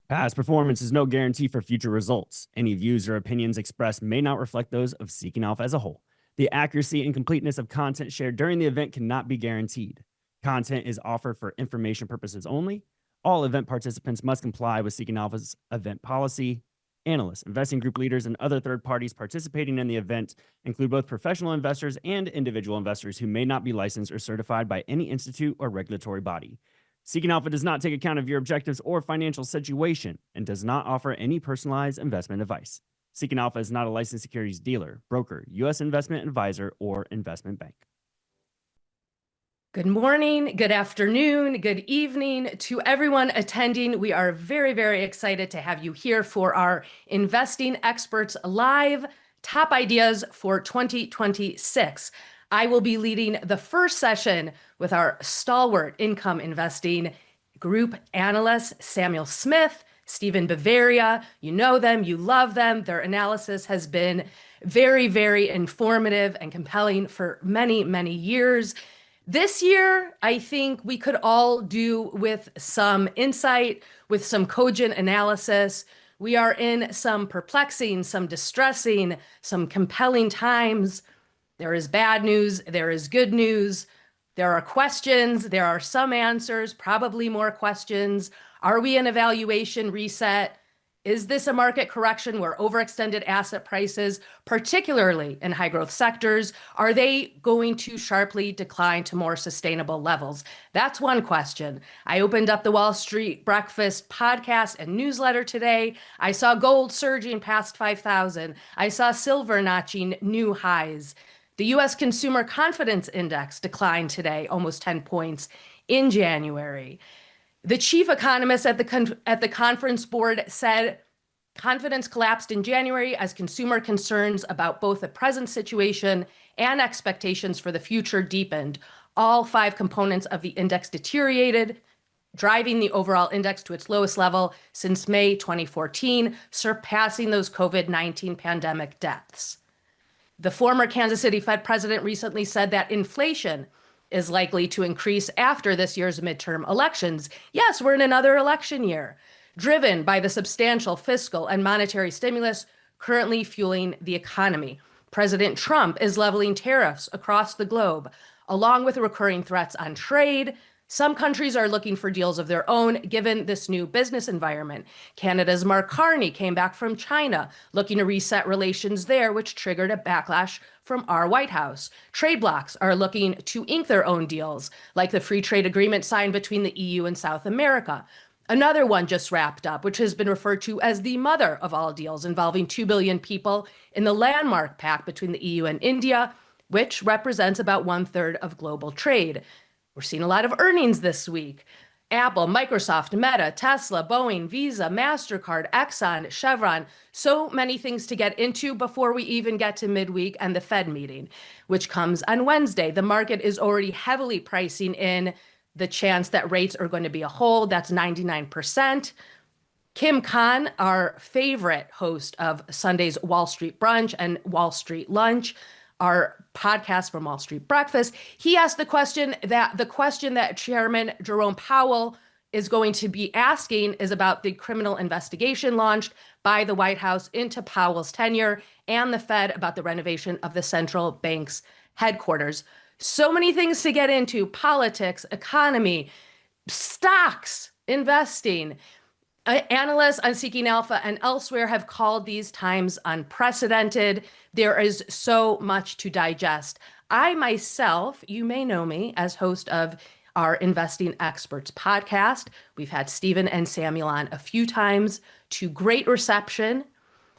Past performance is no guarantee for future results. Any views or opinions expressed may not reflect those of Seeking Alpha as a whole. The accuracy and completeness of content shared during the event cannot be guaranteed. Content is offered for information purposes only. All event participants must comply with Seeking Alpha's event policy. Analysts, investing group leaders, and other third parties participating in the event include both professional investors and individual investors who may not be licensed or certified by any institute or regulatory body. Seeking Alpha does not take account of your objectives or financial situation and does not offer any personalized investment advice. Seeking Alpha is not a licensed securities dealer, broker, U.S. investment advisor, or investment bank. Good morning, good afternoon, good evening to everyone attending. We are very, very excited to have you here for our Investing Experts Live Top Ideas for 2026. I will be leading the first session with our stalwart income investing group analysts, Samuel Smith, Stephen Bavaria. You know them, you love them. Their analysis has been very, very informative and compelling for many, many years. This year, I think we could all do with some insight, with some cogent analysis. We are in some perplexing, some distressing, some compelling times. There is bad news, there is good news. There are questions, there are some answers, probably more questions. Are we in a valuation reset? Is this a market correction where overextended asset prices, particularly in high growth sectors, are they going to sharply decline to more sustainable levels? That's one question. I opened up the Wall Street Breakfast podcast and newsletter today. I saw gold surging past 5,000. I saw silver notching new highs. The U.S. Consumer Confidence Index declined today, almost 10 points in January. The chief economist at the conference board said confidence collapsed in January as consumer concerns about both the present situation and expectations for the future deepened. All 5 components of the index deteriorated, driving the overall index to its lowest level since May 2014, surpassing those COVID-19 pandemic deaths. The former Kansas City Fed president recently said that inflation is likely to increase after this year's midterm elections. Yes, we're in another election year, driven by the substantial fiscal and monetary stimulus currently fueling the economy. President Trump is leveling tariffs across the globe, along with recurring threats on trade. Some countries are looking for deals of their own, given this new business environment. Canada's Mark Carney came back from China, looking to reset relations there, which triggered a backlash from our White House. Trade blocs are looking to ink their own deals, like the free trade agreement signed between the EU and South America. Another one just wrapped up, which has been referred to as the mother of all deals, involving 2 billion people in the landmark pact between the EU and India, which represents about 1/3 of global trade. We're seeing a lot of earnings this week. Apple, Microsoft, Meta, Tesla, Boeing, Visa, MasterCard, Exxon, Chevron, so many things to get into before we even get to midweek and the Fed meeting, which comes on Wednesday. The market is already heavily pricing in the chance that rates are going to be a hold. That's 99%. Kim Khan, our favorite host of Sunday's Wall Street Brunch and Wall Street Lunch, our podcast from Wall Street Breakfast, he asked the question that Chairman Jerome Powell is going to be asking is about the criminal investigation launched by the White House into Powell's tenure and the Fed about the renovation of the central bank's headquarters. So many things to get into: politics, economy, stocks, investing. Analysts on Seeking Alpha and elsewhere have called these times unprecedented. There is so much to digest. I myself, you may know me as host of our Investing Experts podcast. We've had Stephen and Samuel on a few times to great reception.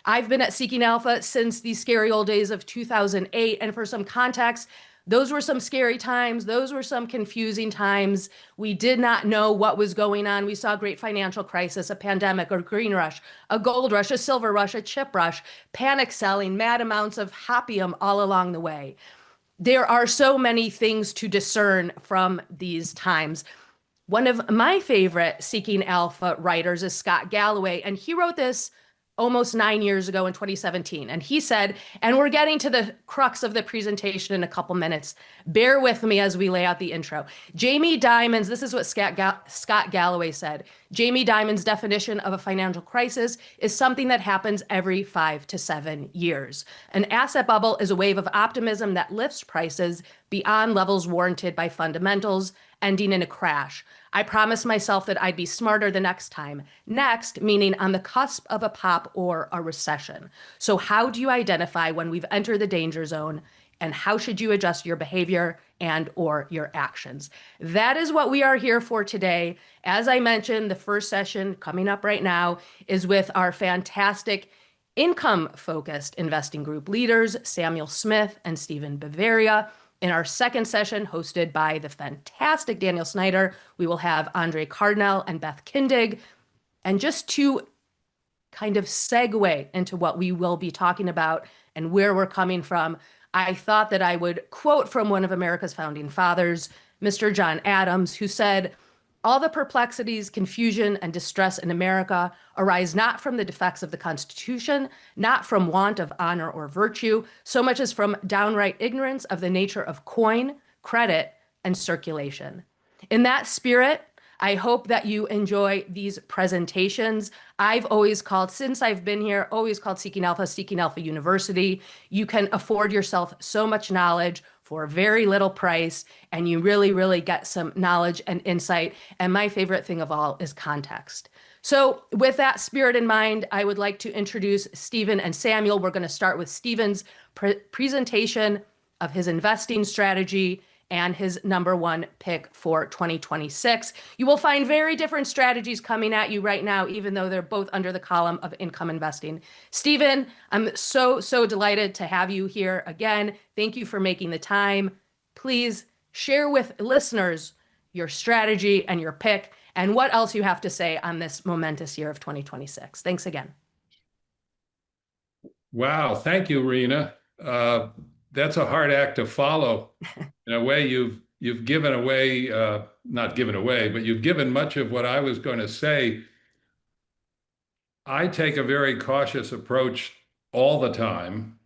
I've been at Seeking Alpha since the scary old days of 2008. And for some context, those were some scary times. Those were some confusing times. We did not know what was going on. We saw a great financial crisis, a pandemic, a green rush, a gold rush, a silver rush, a chip rush, panic selling, mad amounts of hopium all along the way. There are so many things to discern from these times. One of my favorite Seeking Alpha writers is Scott Galloway, and he wrote this almost 9 years ago in 2017. And he said, and we're getting to the crux of the presentation in a couple minutes. Bear with me as we lay out the intro. Jamie Dimon's, this is what Scott Galloway said. Jamie Dimon's definition of a financial crisis is something that happens every 5 to 7 years. An asset bubble is a wave of optimism that lifts prices beyond levels warranted by fundamentals, ending in a crash. I promised myself that I'd be smarter the next time. Next, meaning on the cusp of a pop or a recession. So how do you identify when we've entered the danger zone, and how should you adjust your behavior and or your actions? That is what we are here for today. As I mentioned, the first session coming up right now is with our fantastic income-focused investing group leaders, Samuel Smith and Stephen Bavaria. In our second session, hosted by the fantastic Daniel Snyder, we will have Andre Cardinal and Beth Kindig. And just to kind of segue into what we will be talking about and where we're coming from, I thought that I would quote from one of America's founding fathers, Mr. John Adams, who said, "All the perplexities, confusion, and distress in America arise not from the defects of the Constitution, not from want of honor or virtue, so much as from downright ignorance of the nature of coin, credit, and circulation." In that spirit, I hope that you enjoy these presentations. I've always called, since I've been here, always called Seeking Alpha University. You can afford yourself so much knowledge for very little price, and you really, really get some knowledge and insight. And my favorite thing of all is context. So with that spirit in mind, I would like to introduce Stephen and Samuel. We're going to start with Stephen's presentation of his investing strategy and his number one pick for 2026. You will find very different strategies coming at you right now, even though they're both under the column of income investing. Stephen, I'm so delighted to have you here again. Thank you for making the time. Please share with listeners your strategy and your pick and what else you have to say on this momentous year of 2026. Thanks again. Wow, thank you, Rena. That's a hard act to follow. In a way, you've given away, not given away, but you've given much of what I was going to say. I take a very cautious approach all the time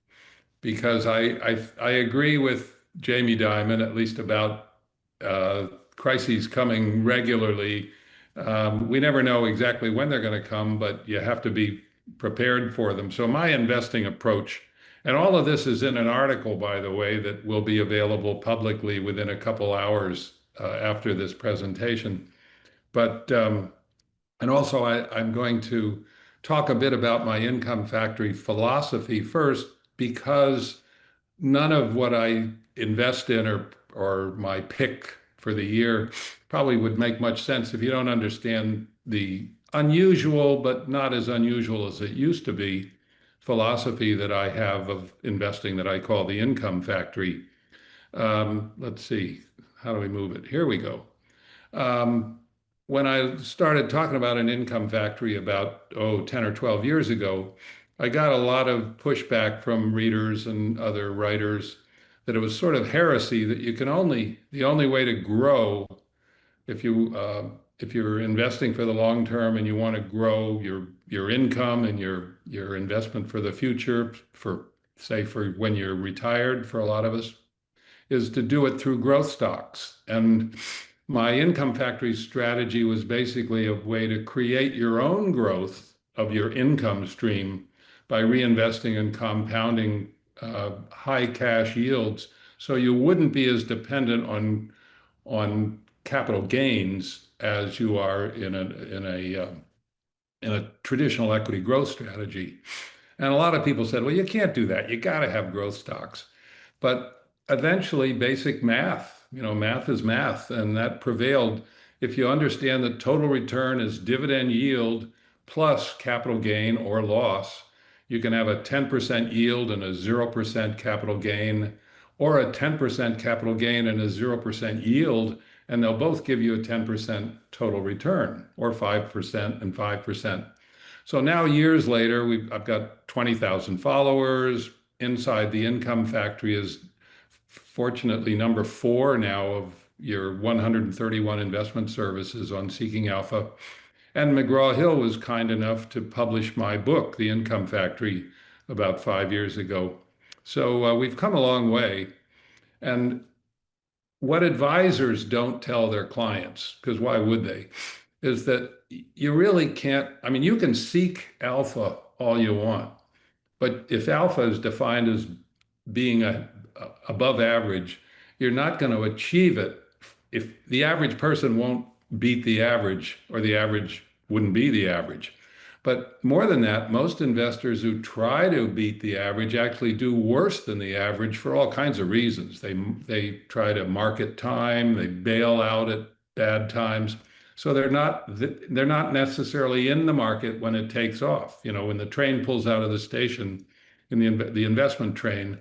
because I agree with Jamie Dimon, at least about crises coming regularly. We never know exactly when they're going to come, but you have to be prepared for them. So my investing approach, and all of this is in an article, by the way, that will be available publicly within a couple hours after this presentation. But, and also I'm going to talk a bit about my income factory philosophy first, because none of what I invest in or my pick for the year probably would make much sense if you don't understand the unusual, but not as unusual as it used to be, philosophy that I have of investing that I call the income factory. Let's see, how do we move it? Here we go. When I started talking about an income factory about, 10 or 12 years ago, I got a lot of pushback from readers and other writers that it was sort of heresy that the only way to grow if you're investing for the long term and you want to grow your income and your investment for the future, for when you're retired, for a lot of us, is to do it through growth stocks. And my income factory strategy was basically a way to create your own growth of your income stream by reinvesting and compounding high cash yields, so you wouldn't be as dependent on capital gains as you are in a traditional equity growth strategy. And a lot of people said, well, you can't do that. You got to have growth stocks. But eventually, basic math, math is math, and that prevailed. If you understand that total return is dividend yield plus capital gain or loss, you can have a 10% yield and a 0% capital gain, or a 10% capital gain and a 0% yield, and they'll both give you a 10% total return, or 5% and 5%. So now, years later, I've got 20,000 followers. Inside the Income Factory is fortunately number 4 now of your 131 investment services on Seeking Alpha. And McGraw-Hill was kind enough to publish my book, The Income Factory, about 5 years ago. So we've come a long way. And what advisors don't tell their clients, because why would they, is that you really can't, I mean, you can seek alpha all you want, but if alpha is defined as being above average, you're not going to achieve it. If the average person won't beat the average, or the average wouldn't be the average. But more than that, most investors who try to beat the average actually do worse than the average for all kinds of reasons. They try to market time, they bail out at bad times. So they're not necessarily in the market when it takes off. You know, when the train pulls out of the station in the investment train,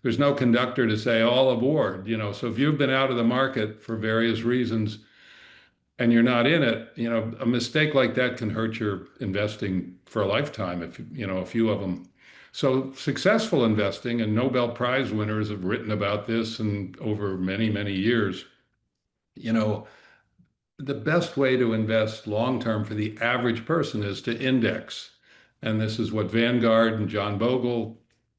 there's no conductor to say all aboard. You know, so if you've been out of the market for various reasons and you're not in it, you know, a mistake like that can hurt your investing for a lifetime, if you know a few of them. So successful investing, and Nobel Prize winners have written about this and over many, many years, you know, the best way to invest long term for the average person is to index. And this is what Vanguard and John Bogle,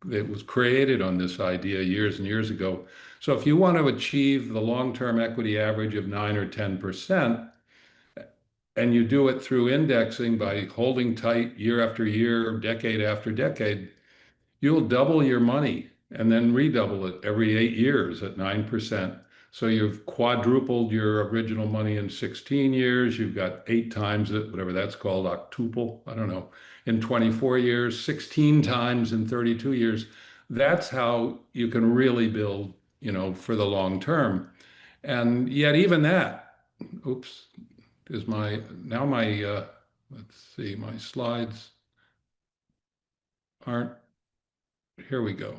it was created on this idea years and years ago. So if you want to achieve the long-term equity average of 9 or 10%, and you do it through indexing by holding tight year after year, decade after decade, you'll double your money and then redouble it every 8 years at 9%. So you've quadrupled your original money in 16 years. You've got 8 times it, whatever that's called, octuple, I don't know, in 24 years, 16 times in 32 years. That's how you can really build, you know, for the long term. And yet even that, oops, is let's see, my slides aren't, here we go.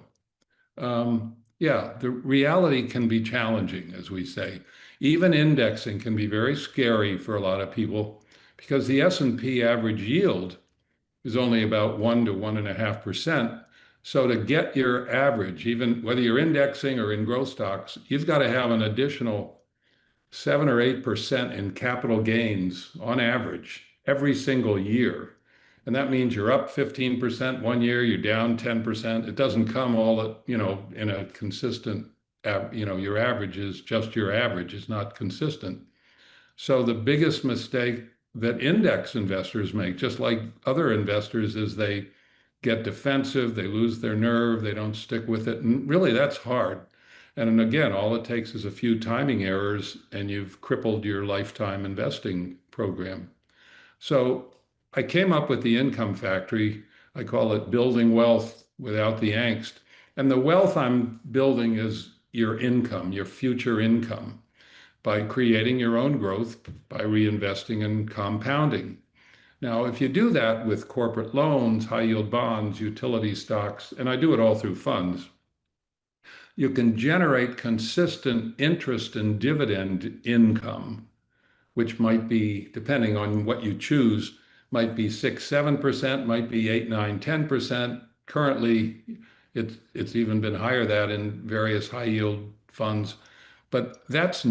Yeah, the reality can be challenging, as we say. Even indexing can be very scary for a lot of people because the S&P average yield is only about 1 to 1.5%. So to get your average, even whether you're indexing or in growth stocks, you've got to have an additional 7 or 8% in capital gains on average every single year. And that means you're up 15% one year, you're down 10%. It doesn't come all at, you know, in a consistent, you know, your average is just your average, is not consistent. So the biggest mistake that index investors make, just like other investors, is they get defensive, they lose their nerve, they don't stick with it. And really, that's hard. And again, all it takes is a few timing errors, and you've crippled your lifetime investing program. So I came up with the income factory. I call it building wealth without the angst. And the wealth I'm building is your income, your future income, by creating your own growth, by reinvesting and compounding. Now, if you do that with corporate loans, high yield bonds, utility stocks, and I do it all through funds, you can generate consistent interest and dividend income, which might be, depending on what you choose, might be 6, 7%, might be 8, 9, 10%. Currently, it's even been higher than that in various high yield funds. But that's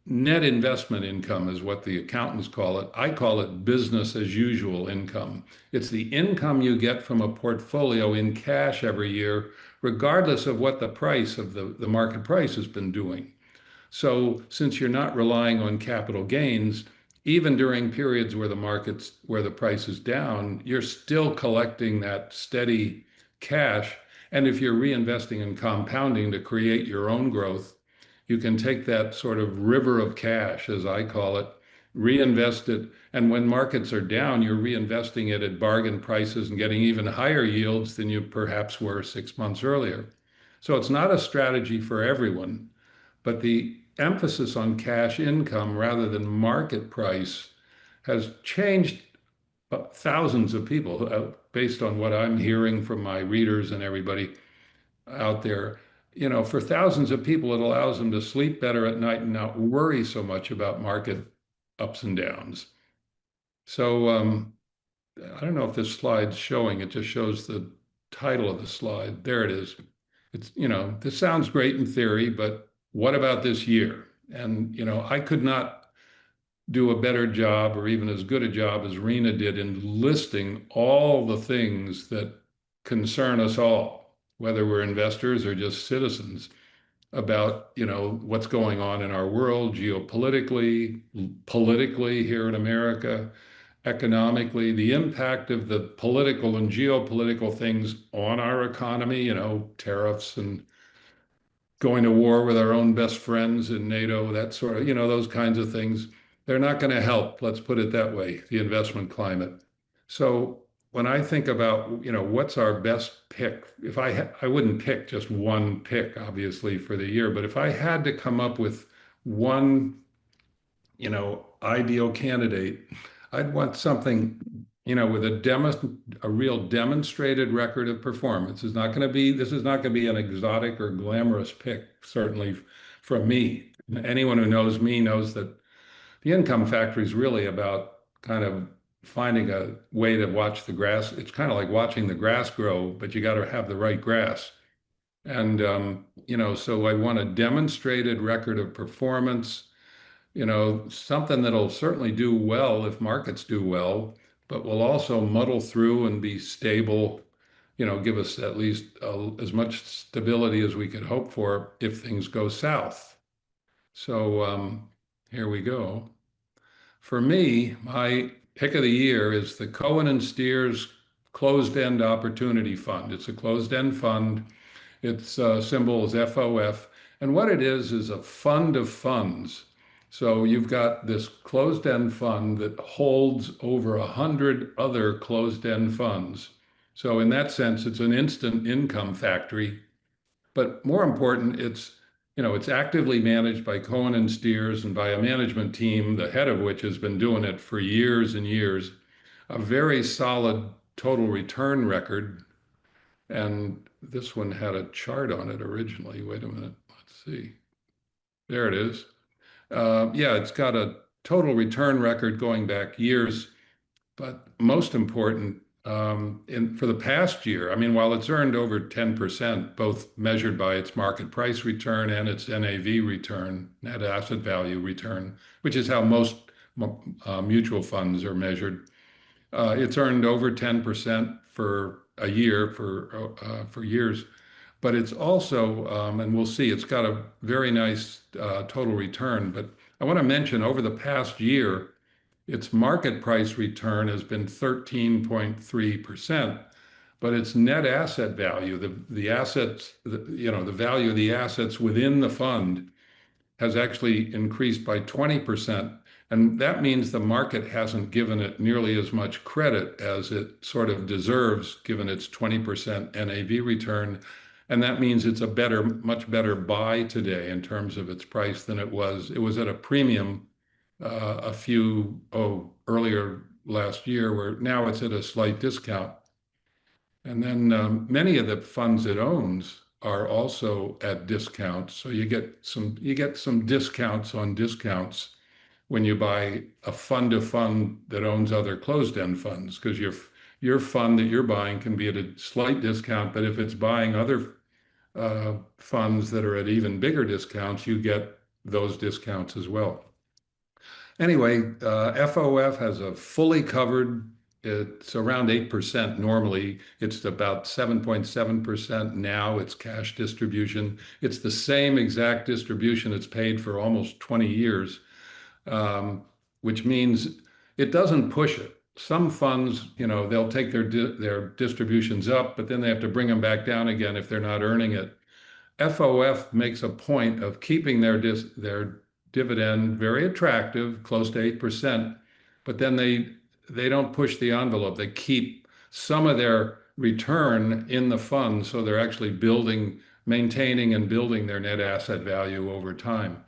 net investment income is what the accountants call it. I call it business as usual income. It's the income you get from a portfolio in cash every year, regardless of what the price of the market price has been doing. So since you're not relying on capital gains, even during periods where the price is down, you're still collecting that steady cash. And if you're reinvesting and compounding to create your own growth, you can take that sort of river of cash, as I call it, reinvest it. And when markets are down, you're reinvesting it at bargain prices and getting even higher yields than you perhaps were 6 months earlier. So it's not a strategy for everyone, but the emphasis on cash income rather than market price has changed thousands of people based on what I'm hearing from my readers and everybody out there. You know, for thousands of people, it allows them to sleep better at night and not worry so much about market ups and downs. So I don't know if this slide's showing, it just shows the title of the slide. There it is. It's, you know, this sounds great in theory, but what about this year? And, you know, I could not do a better job or even as good a job as Rena did in listing all the things that concern us all, whether we're investors or just citizens, about, what's going on in our world geopolitically, politically here in America, economically, the impact of the political and geopolitical things on our economy, tariffs and going to war with our own best friends in NATO, that sort of, those kinds of things. They're not going to help, let's put it that way, the investment climate. So when I think about, what's our best pick, if I wouldn't pick just one pick, obviously, for the year, but if I had to come up with one, ideal candidate, I'd want something, with a real demonstrated record of performance. This is not going to be an exotic or glamorous pick, certainly from me. Anyone who knows me knows that the income factor is really about kind of finding a way to watch the grass. It's kind of like watching the grass grow, but you got to have the right grass. And, so I want a demonstrated record of performance, something that'll certainly do well if markets do well, but will also muddle through and be stable, give us at least as much stability as we could hope for if things go south. So here we go. For me, my pick of the year is the Cohen and Steers Closed-End Opportunity Fund. It's a closed-end fund. Its symbol is FOF. And what it is a fund of funds. So you've got this closed-end fund that holds over 100 other closed-end funds. So in that sense, it's an instant income factory. But more important, it's actively managed by Cohen and Steers and by a management team, the head of which has been doing it for years and years, a very solid total return record. And this one had a chart on it originally. Wait a minute. Let's see. There it is. Yeah, it's got a total return record going back years. But most important, for the past year, I mean, while it's earned over 10%, both measured by its market price return and its NAV return, net asset value return, which is how most mutual funds are measured. It's earned over 10% for a year for years, but it's also, and we'll see, it's got a very nice total return. But I want to mention over the past year, its market price return has been 13.3%, but its net asset value, the assets, the value of the assets within the fund has actually increased by 20%. And that means the market hasn't given it nearly as much credit as it sort of deserves, given its 20% NAV return. And that means it's a much better buy today in terms of its price than it was. It was at a premium earlier last year, where now it's at a slight discount. And then many of the funds it owns are also at discounts. So you get some discounts on discounts when you buy a fund of fund that owns other closed-end funds, because your fund that you're buying can be at a slight discount, but if it's buying other funds that are at even bigger discounts, you get those discounts as well. Anyway, FOF has a fully covered, it's around 8% normally. It's about 7.7% now, it's cash distribution. It's the same exact distribution it's paid for almost 20 years, which means it doesn't push it. Some funds, they'll take their distributions up, but then they have to bring them back down again if they're not earning it. FOF makes a point of keeping their dividend very attractive, close to 8%, but then they don't push the envelope. They keep some of their return in the fund, so they're actually maintaining and building their net asset value over time.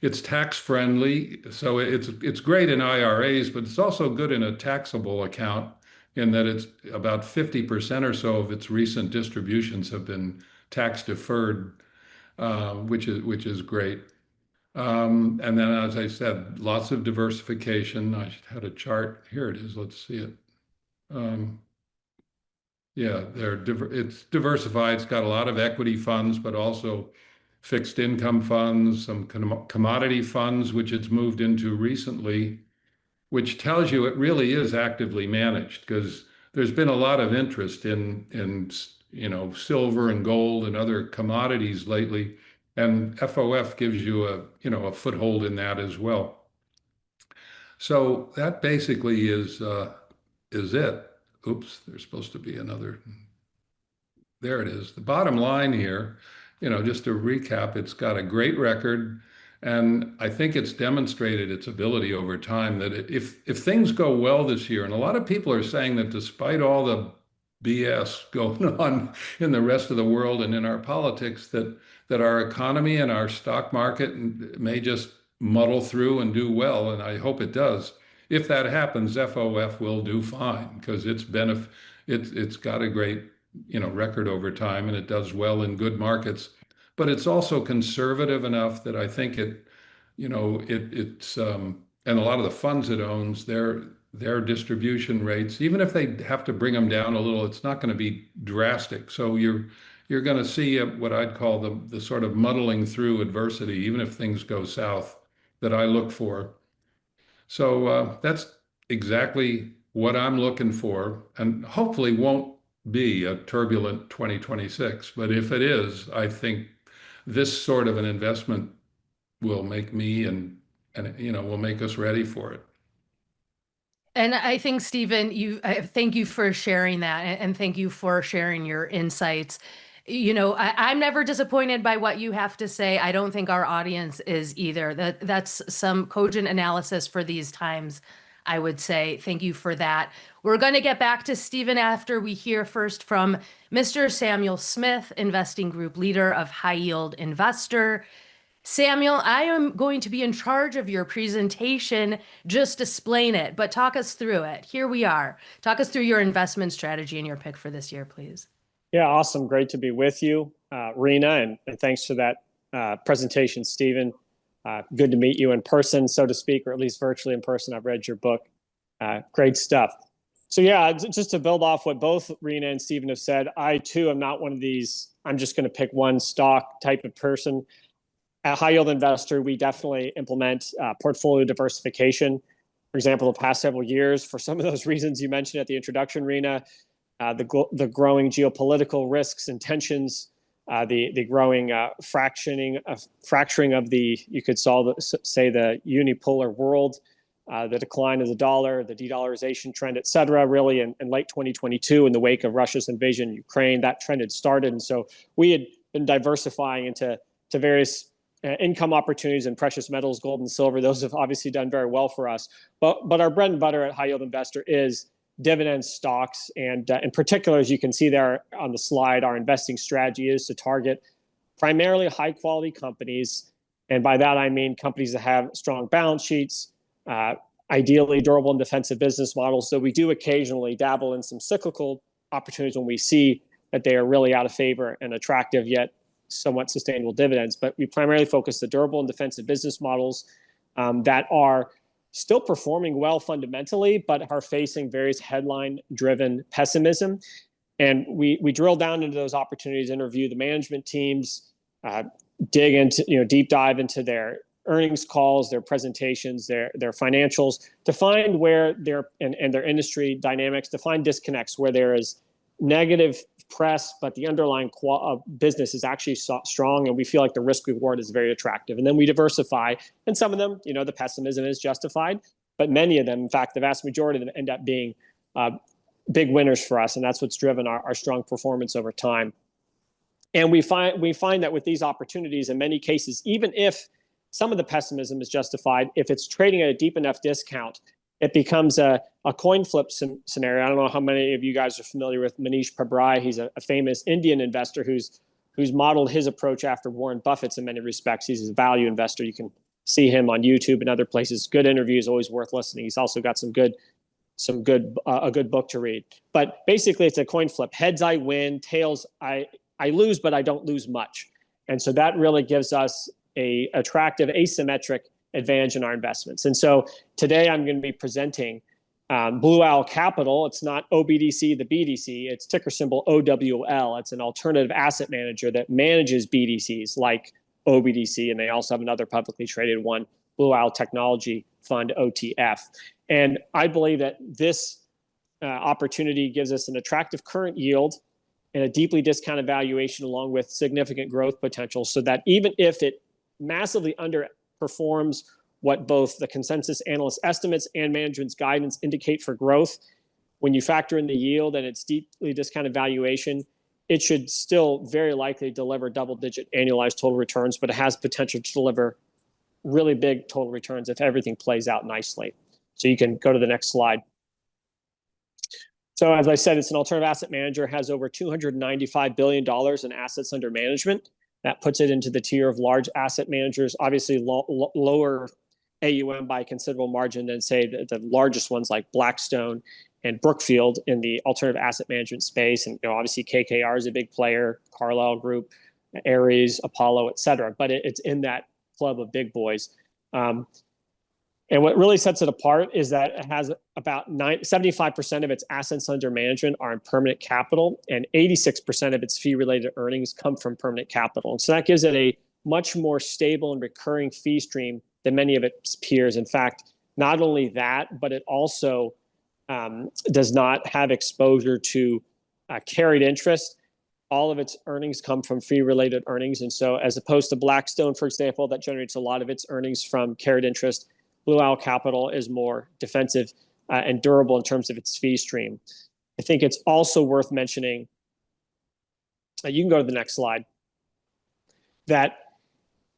It's tax friendly, so it's great in IRAs, but it's also good in a taxable account, in that it's about 50% or so of its recent distributions have been tax deferred, which is great. And then, as I said, lots of diversification. I had a chart. Here it is. Let's see it. Yeah, it's diversified. It's got a lot of equity funds, but also fixed income funds, some commodity funds, which it's moved into recently, which tells you it really is actively managed because there's been a lot of interest in silver and gold and other commodities lately, and FOF gives you a foothold in that as well. So that basically is it. Oops, there's supposed to be another. There it is. The bottom line here, just to recap, it's got a great record. And I think it's demonstrated its ability over time that if things go well this year, and a lot of people are saying that despite all the BS going on in the rest of the world and in our politics, that our economy and our stock market may just muddle through and do well, and I hope it does. If that happens, FOF will do fine because it's got a great record over time, and it does well in good markets. But it's also conservative enough that I think it's and a lot of the funds it owns, their distribution rates, even if they have to bring them down a little, it's not going to be drastic. So you're going to see what I'd call the sort of muddling through adversity, even if things go south, that I look for. So that's exactly what I'm looking for, and hopefully won't be a turbulent 2026. But if it is, I think this sort of an investment will make me and will make us ready for it. And I think, Stephen, thank you for sharing that, and thank you for sharing your insights. I'm never disappointed by what you have to say. I don't think our audience is either. That's some cogent analysis for these times, I would say. Thank you for that. We're going to get back to Stephen after we hear first from Mr. Samuel Smith, investing group leader of High Yield Investor. Samuel, I am going to be in charge of your presentation. Just explain it, but talk us through it. Here we are. Talk us through your investment strategy and your pick for this year, please. Yeah, awesome. Great to be with you, Rena, and thanks for that presentation, Stephen. Good to meet you in person, so to speak, or at least virtually in person. I've read your book. Great stuff. So yeah, just to build off what both Rena and Stephen have said, I too am not one of these, I'm just going to pick one stock type of person. At High Yield Investor, we definitely implement portfolio diversification. For example, the past several years, for some of those reasons you mentioned at the introduction, Rena, the growing geopolitical risks and tensions, the growing fracturing of the, you could say, the unipolar world, the decline of the dollar, the de-dollarization trend, et cetera, really in late 2022 in the wake of Russia's invasion of Ukraine, that trend had started. And so we had been diversifying into various income opportunities in precious metals, gold and silver. Those have obviously done very well for us. But our bread and butter at High Yield Investor is dividend stocks. And in particular, as you can see there on the slide, our investing strategy is to target primarily high quality companies. And by that, I mean companies that have strong balance sheets, ideally durable and defensive business models. So we do occasionally dabble in some cyclical opportunities when we see that they are really out of favor and attractive yet somewhat sustainable dividends. But we primarily focus the durable and defensive business models that are still performing well fundamentally, but are facing various headline-driven pessimism. And we drill down into those opportunities, interview the management teams, dig into, deep dive into their earnings calls, their presentations, their financials, to find where and their industry dynamics, to find disconnects where there is negative press, but the underlying business is actually strong, and we feel like the risk reward is very attractive. And then we diversify, and some of them, the pessimism is justified, but many of them, in fact, the vast majority of them end up being big winners for us, and that's what's driven our strong performance over time. And we find that with these opportunities, in many cases, even if some of the pessimism is justified, if it's trading at a deep enough discount, it becomes a coin flip scenario. I don't know how many of you guys are familiar with Manish Pabrai. He's a famous Indian investor who's modeled his approach after Warren Buffett's in many respects. He's a value investor. You can see him on YouTube and other places. Good interviews, always worth listening. He's also got a good book to read. But basically, it's a coin flip. Heads, I win. Tails, I lose, but I don't lose much. And so that really gives us a attractive asymmetric advantage in our investments. And so today I'm going to be presenting Blue Owl Capital. It's not OBDC, the BDC. It's ticker symbol OWL. It's an alternative asset manager that manages BDCs like OBDC, and they also have another publicly traded one, Blue Owl Technology Fund, OTF. And I believe that this opportunity gives us an attractive current yield and a deeply discounted valuation along with significant growth potential, so that even if it massively underperforms what both the consensus analyst estimates and management's guidance indicate for growth, when you factor in the yield and its deeply discounted valuation, it should still very likely deliver double-digit annualized total returns, but it has potential to deliver really big total returns if everything plays out nicely. So you can go to the next slide. So as I said, it's an alternative asset manager, has over $295 billion in assets under management. That puts it into the tier of large asset managers, obviously lower AUM by a considerable margin than, say, the largest ones like Blackstone and Brookfield in the alternative asset management space. And obviously KKR is a big player, Carlyle Group, Ares, Apollo, et cetera. But it's in that club of big boys. And what really sets it apart is that it has about 75% of its assets under management are in permanent capital, and 86% of its fee-related earnings come from permanent capital. And so that gives it a much more stable and recurring fee stream than many of its peers. In fact, not only that, but it also does not have exposure to carried interest. All of its earnings come from fee-related earnings. And so as opposed to Blackstone, for example, that generates a lot of its earnings from carried interest, Blue Owl Capital is more defensive and durable in terms of its fee stream. I think it's also worth mentioning, you can go to the next slide, that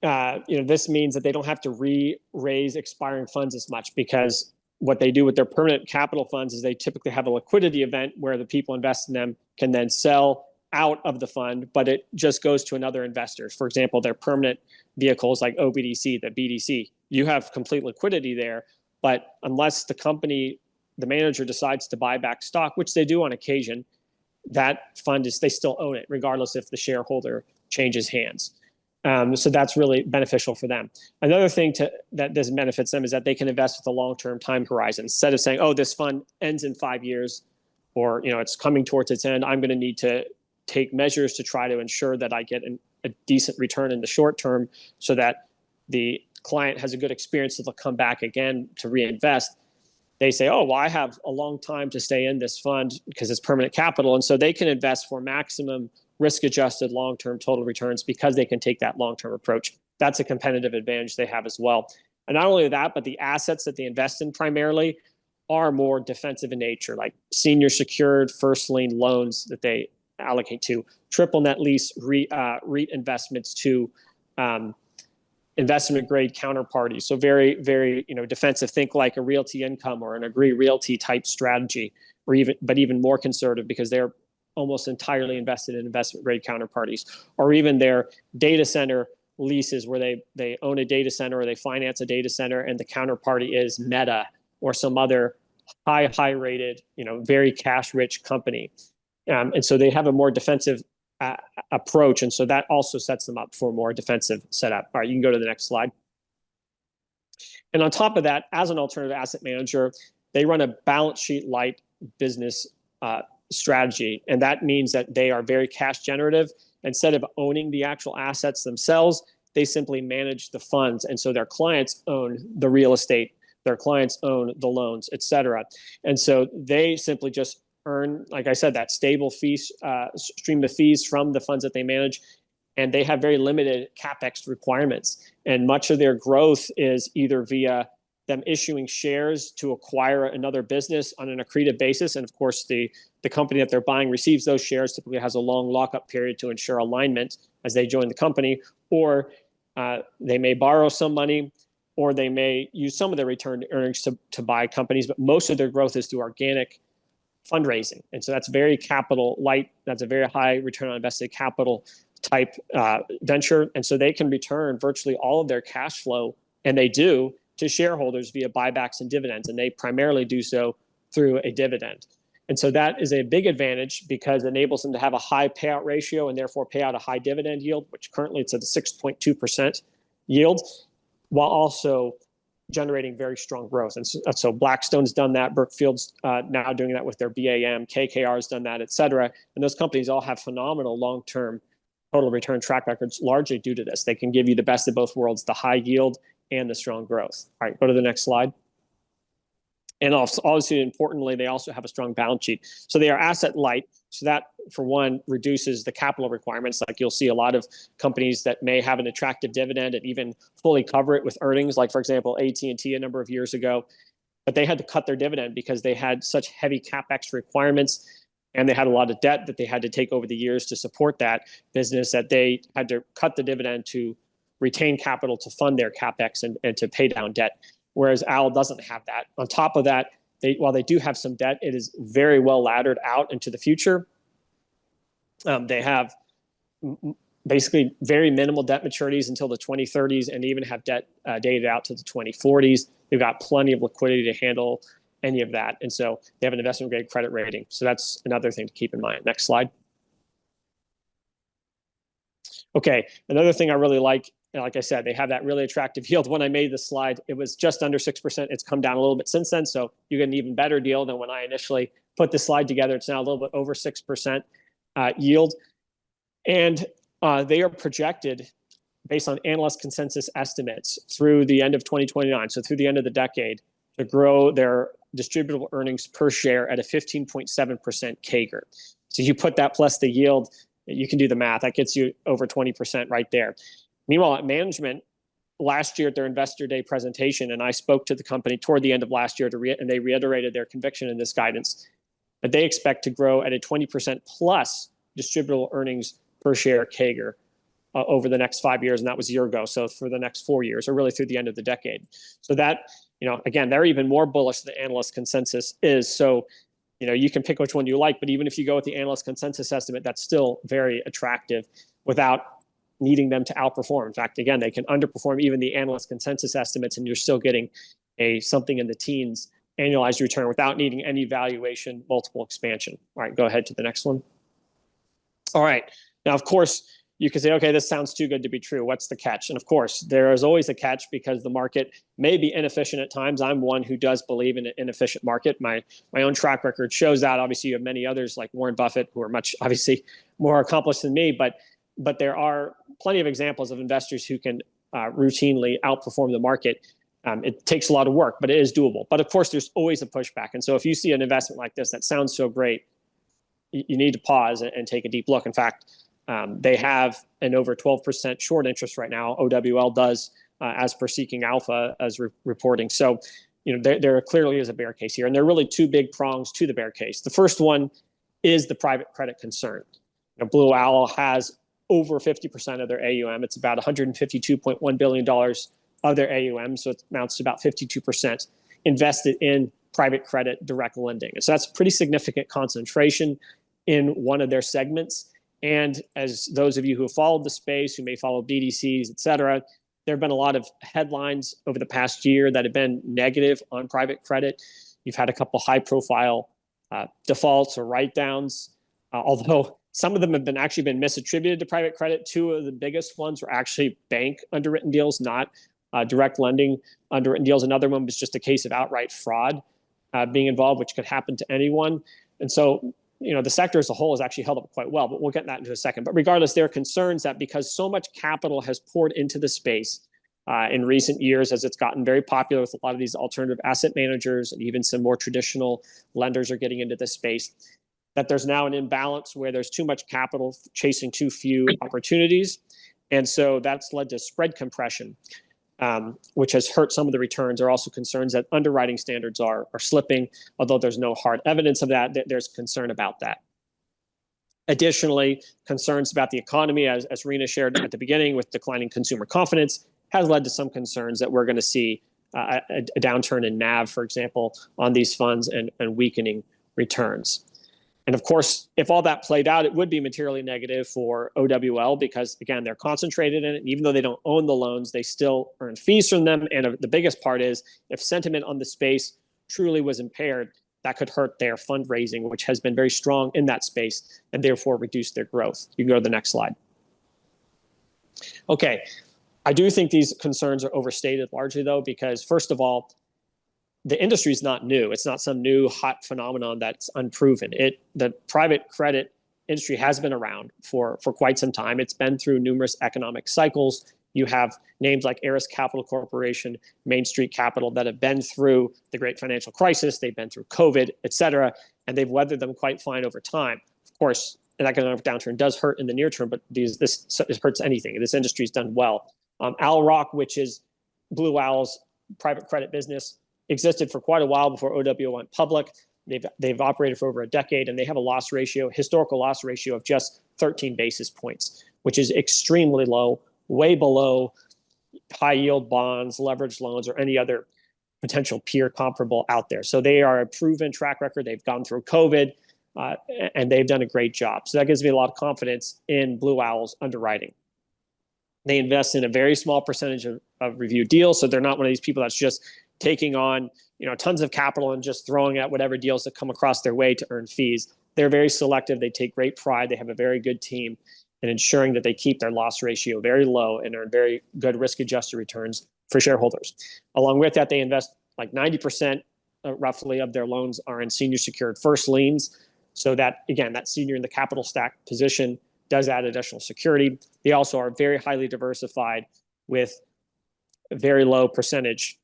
this means that they don't have to re-raise expiring funds as much, because what they do with their permanent capital funds is they typically have a liquidity event where the people invest in them can then sell out of the fund, but it just goes to another investor. For example, their permanent vehicles like OBDC, the BDC, you have complete liquidity there, but unless the company, the manager decides to buy back stock, which they do on occasion, that fund they still own it, regardless if the shareholder changes hands. So that's really beneficial for them. Another thing that this benefits them is that they can invest with a long-term time horizon. Instead of saying, oh, this fund ends in 5 years, or it's coming towards its end, I'm going to need to take measures to try to ensure that I get a decent return in the short term so that the client has a good experience that they'll come back again to reinvest. They say, oh, well, I have a long time to stay in this fund because it's permanent capital. And so they can invest for maximum risk-adjusted long-term total returns because they can take that long-term approach. That's a competitive advantage they have as well. And not only that, but the assets that they invest in primarily are more defensive in nature, like senior secured first lien loans that they allocate to, triple net lease REIT investments to investment grade counterparties. So very, very defensive. Think like a Realty Income or an Agree Realty type strategy, or even more conservative because they're almost entirely invested in investment grade counterparties, or even their data center leases where they own a data center or they finance a data center and the counterparty is Meta or some other high rated, very cash rich company. And so they have a more defensive approach. And so that also sets them up for a more defensive setup. All right, you can go to the next slide. And on top of that, as an alternative asset manager, they run a balance sheet light business strategy. And that means that they are very cash generative. Instead of owning the actual assets themselves, they simply manage the funds. And so their clients own the real estate, their clients own the loans, et cetera. And so they simply just earn, like I said, that stable fees, stream of fees from the funds that they manage. And they have very limited CapEx requirements. And much of their growth is either via them issuing shares to acquire another business on an accretive basis. And of course, the company that they're buying receives those shares, typically has a long lockup period to ensure alignment as they join the company, or they may borrow some money, or they may use some of their return earnings to buy companies, but most of their growth is through organic fundraising. And so that's very capital light. That's a very high return on invested capital type venture. And so they can return virtually all of their cash flow, and they do, to shareholders via buybacks and dividends. And they primarily do so through a dividend. And so that is a big advantage because it enables them to have a high payout ratio and therefore pay out a high dividend yield, which currently it's at a 6.2% yield, while also generating very strong growth. And so Blackstone's done that. Brookfield's now doing that with their BAM. KKR's done that, et cetera. And those companies all have phenomenal long-term total return track records largely due to this. They can give you the best of both worlds, the high yield and the strong growth. All right, go to the next slide. And also, obviously, importantly, they also have a strong balance sheet. So they are asset light. So that, for one, reduces the capital requirements. Like you'll see a lot of companies that may have an attractive dividend and even fully cover it with earnings. Like, for example, AT&T a number of years ago. But they had to cut their dividend because they had such heavy CapEx requirements. And they had a lot of debt that they had to take over the years to support that business, that they had to cut the dividend to retain capital to fund their CapEx and to pay down debt. Whereas Owl doesn't have that. On top of that, while they do have some debt, it is very well laddered out into the future. They have basically very minimal debt maturities until the 2030s and even have debt dated out to the 2040s. They've got plenty of liquidity to handle any of that. And so they have an investment grade credit rating. So that's another thing to keep in mind. Next slide. Okay, another thing I really like I said, they have that really attractive yield. When I made this slide, it was just under 6%. It's come down a little bit since then. So you get an even better deal than when I initially put this slide together. It's now a little bit over 6% yield. And they are projected based on analyst consensus estimates through the end of 2029. So through the end of the decade, to grow their distributable earnings per share at a 15.7% CAGR. So you put that plus the yield, you can do the math. That gets you over 20% right there. Meanwhile, at management, last year at their Investor Day presentation, and I spoke to the company toward the end of last year, and they reiterated their conviction in this guidance, that they expect to grow at a 20% plus distributable earnings per share CAGR over the next 5 years, and that was a year ago. So for the next 4 years, or really through the end of the decade. So that, again, they're even more bullish than the analyst consensus is. So, you can pick which one you like, but even if you go with the analyst consensus estimate, that's still very attractive without needing them to outperform. In fact, again, they can underperform even the analyst consensus estimates, and you're still getting something in the teens annualized return without needing any valuation multiple expansion. All right, go ahead to the next one. All right, now, of course, you could say, okay, this sounds too good to be true. What's the catch? And of course, there is always a catch because the market may be inefficient at times. I'm one who does believe in an inefficient market. My own track record shows that. Obviously, you have many others like Warren Buffett who are much, obviously, more accomplished than me, but there are plenty of examples of investors who can routinely outperform the market. It takes a lot of work, but it is doable. But of course, there's always a pushback. And so if you see an investment like this that sounds so great, you need to pause and take a deep look. In fact, they have an over 12% short interest right now. OWL does, as per Seeking Alpha, as reporting. So, there clearly is a bear case here. And there are really two big prongs to the bear case. The first one is the private credit concern. Blue Owl has over 50% of their AUM. It's about $152.1 billion of their AUM. So it amounts to about 52% invested in private credit direct lending. And so that's a pretty significant concentration in one of their segments. And as those of you who have followed the space, who may follow BDCs, et cetera, there have been a lot of headlines over the past year that have been negative on private credit. You've had a couple high profile defaults or write-downs, although some of them have actually been misattributed to private credit. Two of the biggest ones were actually bank underwritten deals, not direct lending underwritten deals. Another one was just a case of outright fraud being involved, which could happen to anyone. And so, the sector as a whole has actually held up quite well, but we'll get that into a second. But regardless, there are concerns that because so much capital has poured into the space in recent years, as it's gotten very popular with a lot of these alternative asset managers and even some more traditional lenders are getting into this space, that there's now an imbalance where there's too much capital chasing too few opportunities. And so that's led to spread compression, which has hurt some of the returns. There are also concerns that underwriting standards are slipping, although there's no hard evidence of that, there's concern about that. Additionally, concerns about the economy, as Rena shared at the beginning with declining consumer confidence, has led to some concerns that we're going to see a downturn in NAV, for example, on these funds and weakening returns. And of course, if all that played out, it would be materially negative for OWL because, again, they're concentrated in it. And even though they don't own the loans, they still earn fees from them. And the biggest part is if sentiment on the space truly was impaired, that could hurt their fundraising, which has been very strong in that space and therefore reduce their growth. You can go to the next slide. Okay, I do think these concerns are overstated largely, though, because first of all, the industry is not new. It's not some new hot phenomenon that's unproven. The private credit industry has been around for quite some time. It's been through numerous economic cycles. You have names like Aris Capital Corporation, Main Street Capital that have been through the great financial crisis. They've been through COVID, et cetera, and they've weathered them quite fine over time. Of course, an economic downturn does hurt in the near term, but this hurts anything. This industry's done well. Owl Rock, which is Blue Owl's private credit business, existed for quite a while before OWO went public. They've operated for over a decade, and they have a historical loss ratio of just 13 basis points, which is extremely low, way below high yield bonds, leveraged loans, or any other potential peer comparable out there. So they are a proven track record. They've gone through COVID, and they've done a great job. So that gives me a lot of confidence in Blue Owl's underwriting. They invest in a very small percentage of reviewed deals, so they're not one of these people that's just taking on tons of capital and just throwing at whatever deals that come across their way to earn fees. They're very selective. They take great pride. They have a very good team in ensuring that they keep their loss ratio very low and earn very good risk-adjusted returns for shareholders. Along with that, they invest like 90% roughly of their loans are in senior secured first liens. So that, again, that senior in the capital stack position does add additional security. They also are very highly diversified with a very low percentage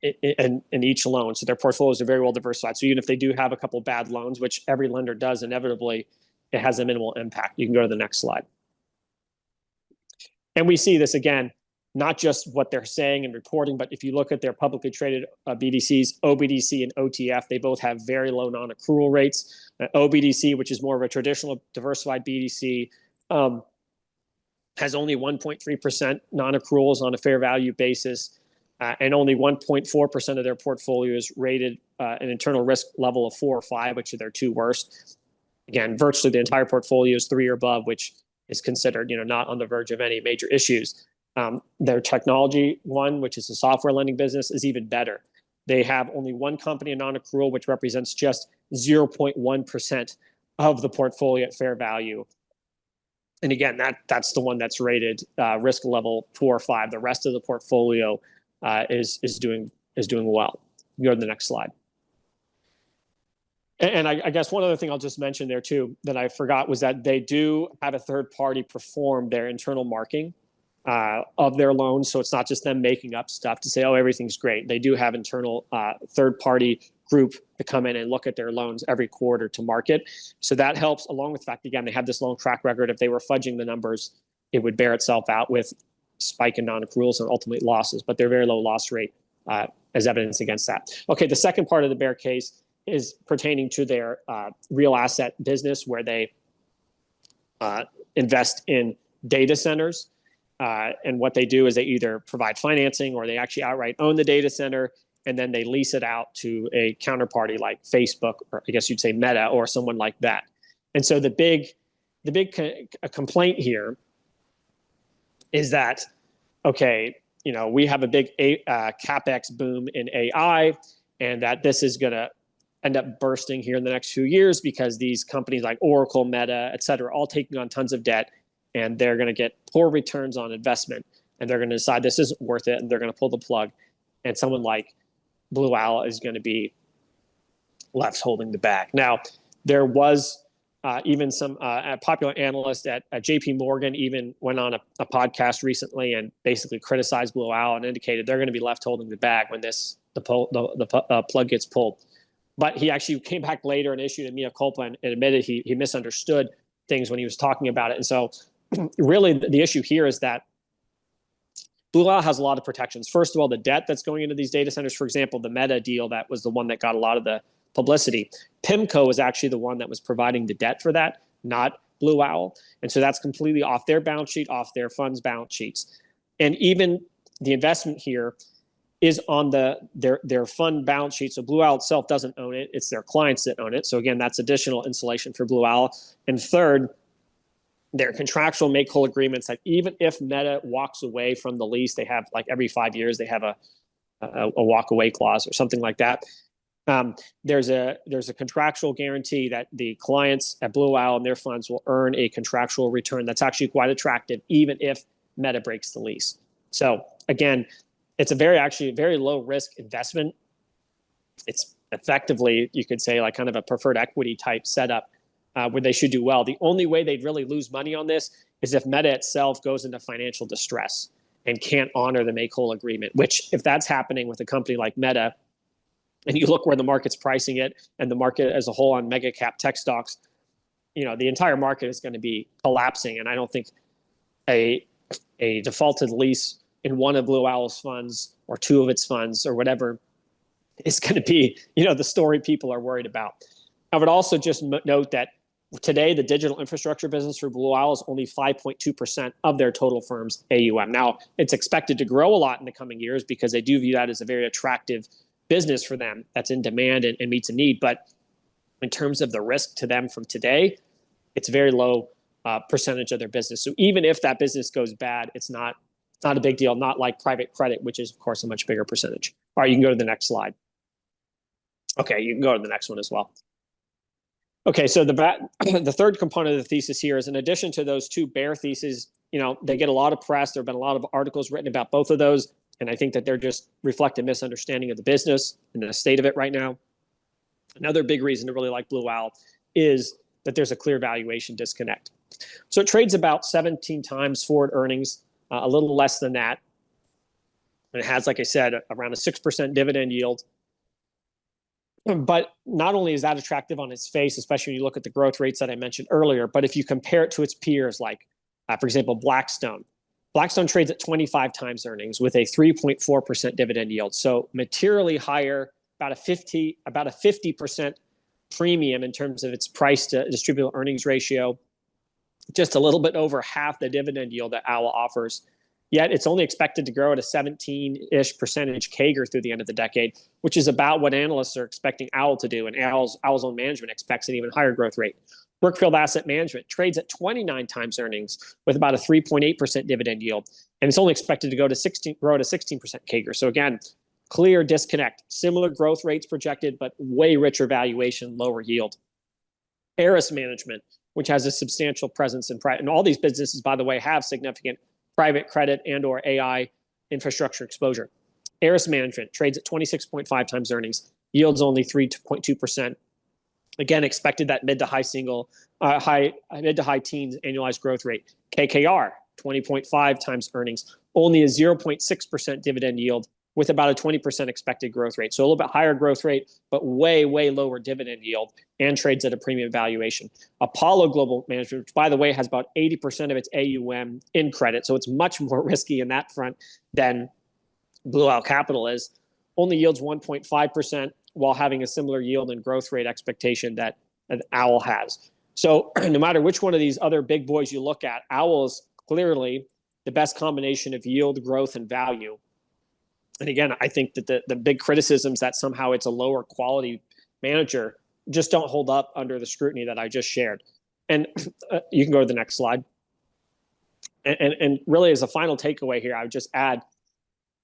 in each loan. So their portfolios are very well diversified. So even if they do have a couple of bad loans, which every lender does inevitably, it has a minimal impact. You can go to the next slide. And we see this again, not just what they're saying and reporting, but if you look at their publicly traded BDCs, OBDC and OTF, they both have very low non-accrual rates. OBDC, which is more of a traditional diversified BDC, has only 1.3% non-accruals on a fair value basis, and only 1.4% of their portfolio is rated an internal risk level of 4 or 5, which are their two worst. Again, virtually the entire portfolio is 3 or above, which is considered, not on the verge of any major issues. Their technology one, which is a software lending business, is even better. They have only one company in non-accrual, which represents just 0.1% of the portfolio at fair value. And again, that's the one that's rated risk level 4 or 5. The rest of the portfolio is doing well. Go to the next slide. And I guess one other thing I'll just mention there too that I forgot was that they do have a third party perform their internal marking of their loans. So it's not just them making up stuff to say, oh, everything's great. They do have internal third party group to come in and look at their loans every quarter to market. So that helps, along with the fact, again, they have this long track record. If they were fudging the numbers, it would bear itself out with spike in non-accruals and ultimate losses, but they're very low loss rate as evidence against that. Okay, the second part of the bear case is pertaining to their real asset business, where they invest in data centers. And what they do is they either provide financing or they actually outright own the data center, and then they lease it out to a counterparty like Facebook, or I guess you'd say Meta, or someone like that. And so the big complaint here is that, okay, we have a big CapEx boom in AI, and that this is going to end up bursting here in the next few years because these companies like Oracle, Meta, et cetera, all taking on tons of debt, and they're going to get poor returns on investment, and they're going to decide this isn't worth it, and they're going to pull the plug. And someone like Blue Owl is going to be left holding the bag. Now, there was even some popular analyst at JP Morgan even went on a podcast recently and basically criticized Blue Owl and indicated they're going to be left holding the bag when the plug gets pulled. But he actually came back later and issued a mea culpa and admitted he misunderstood things when he was talking about it. And so really the issue here is that Blue Owl has a lot of protections. First of all, the debt that's going into these data centers, for example, the Meta deal, that was the one that got a lot of the publicity. PIMCO was actually the one that was providing the debt for that, not Blue Owl. And so that's completely off their balance sheet, off their funds balance sheets. And even the investment here is on their fund balance sheet. So Blue Owl itself doesn't own it. It's their clients that own it. So again, that's additional insulation for Blue Owl. And third, their contractual make-whole agreements that even if Meta walks away from the lease, they have like every 5 years, they have a walk-away clause or something like that. There's a contractual guarantee that the clients at Blue Owl and their funds will earn a contractual return that's actually quite attractive, even if Meta breaks the lease. So again, it's a very low risk investment. It's effectively, you could say, like kind of a preferred equity type setup where they should do well. The only way they'd really lose money on this is if Meta itself goes into financial distress and can't honor the make-whole agreement, which if that's happening with a company like Meta, and you look where the market's pricing it and the market as a whole on mega cap tech stocks, the entire market is going to be collapsing. And I don't think a defaulted lease in one of Blue Owl's funds or two of its funds or whatever is going to be, the story people are worried about. I would also just note that today, the digital infrastructure business for Blue Owl is only 5.2% of their total firm's AUM. Now, it's expected to grow a lot in the coming years because they do view that as a very attractive business for them that's in demand and meets a need. But in terms of the risk to them from today, it's a very low percentage of their business. So even if that business goes bad, it's not a big deal, not like private credit, which is, of course, a much bigger percentage. All right, you can go to the next slide. Okay, you can go to the next one as well. Okay, so the third component of the thesis here is, in addition to those two bear theses, they get a lot of press. There have been a lot of articles written about both of those, and I think that they're just reflect a misunderstanding of the business and the state of it right now. Another big reason to really like Blue Owl is that there's a clear valuation disconnect. So it trades about 17 times forward earnings, a little less than that. And it has, like I said, around a 6% dividend yield. But not only is that attractive on its face, especially when you look at the growth rates that I mentioned earlier, but if you compare it to its peers, like, for example, Blackstone trades at 25 times earnings with a 3.4% dividend yield. So materially higher, about a 50% premium in terms of its price to distributable earnings ratio, just a little bit over half the dividend yield that Owl offers. Yet it's only expected to grow at a 17-ish percentage CAGR through the end of the decade, which is about what analysts are expecting Owl to do. And Owl's own management expects an even higher growth rate. Brookfield Asset Management trades at 29 times earnings with about a 3.8% dividend yield. And it's only expected to grow at a 16% CAGR. So again, clear disconnect, similar growth rates projected, but way richer valuation, lower yield. Eris Management, which has a substantial presence in private, and all these businesses, by the way, have significant private credit and or AI infrastructure exposure. Eris Management trades at 26.5 times earnings, yields only 3.2%. Again, expected that mid to high teens annualized growth rate. KKR, 20.5 times earnings, only a 0.6% dividend yield with about a 20% expected growth rate. So a little bit higher growth rate, but way, way lower dividend yield and trades at a premium valuation. Apollo Global Management, which, by the way, has about 80% of its AUM in credit. So it's much more risky in that front than Blue Owl Capital is. Only yields 1.5% while having a similar yield and growth rate expectation that Owl has. So no matter which one of these other big boys you look at, Owl is clearly the best combination of yield, growth, and value. And again, I think that the big criticisms that somehow it's a lower quality manager just don't hold up under the scrutiny that I just shared. And you can go to the next slide. And really, as a final takeaway here, I would just add,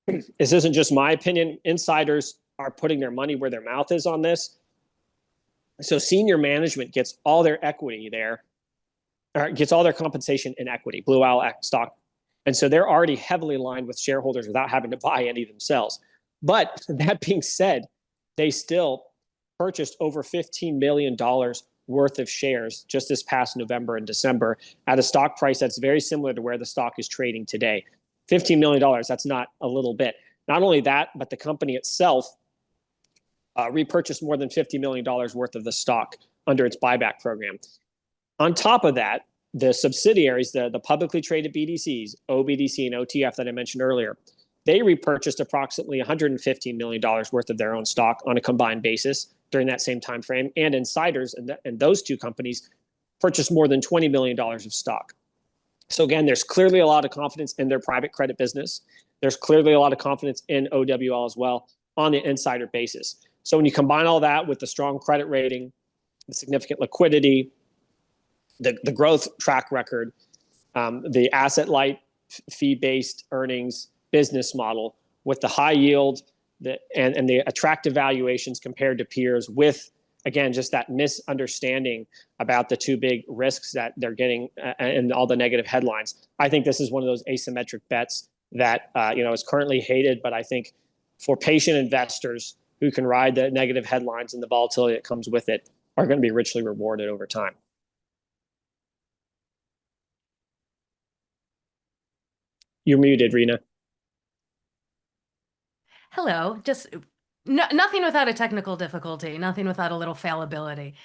this isn't just my opinion. Insiders are putting their money where their mouth is on this. So senior management gets all their equity there, or gets all their compensation in equity, Blue Owl stock. And so they're already heavily aligned with shareholders without having to buy any themselves. But that being said, they still purchased over $15 million worth of shares just this past November and December at a stock price that's very similar to where the stock is trading today. $15 million, that's not a little bit. Not only that, but the company itself repurchased more than $50 million worth of the stock under its buyback program. On top of that, the subsidiaries, the publicly traded BDCs, OBDC and OTF that I mentioned earlier, they repurchased approximately $115 million worth of their own stock on a combined basis during that same time frame. And insiders and those two companies purchased more than $20 million of stock. So again, there's clearly a lot of confidence in their private credit business. There's clearly a lot of confidence in OWL as well on the insider basis. So when you combine all that with the strong credit rating, the significant liquidity, the growth track record, the asset light fee-based earnings business model with the high yield and the attractive valuations compared to peers with, again, just that misunderstanding about the two big risks that they're getting and all the negative headlines. I think this is one of those asymmetric bets that is currently hated, but I think for patient investors who can ride the negative headlines and the volatility that comes with it are going to be richly rewarded over time. You're muted, Rena. Hello. Just nothing without a technical difficulty, nothing without a little fallibility.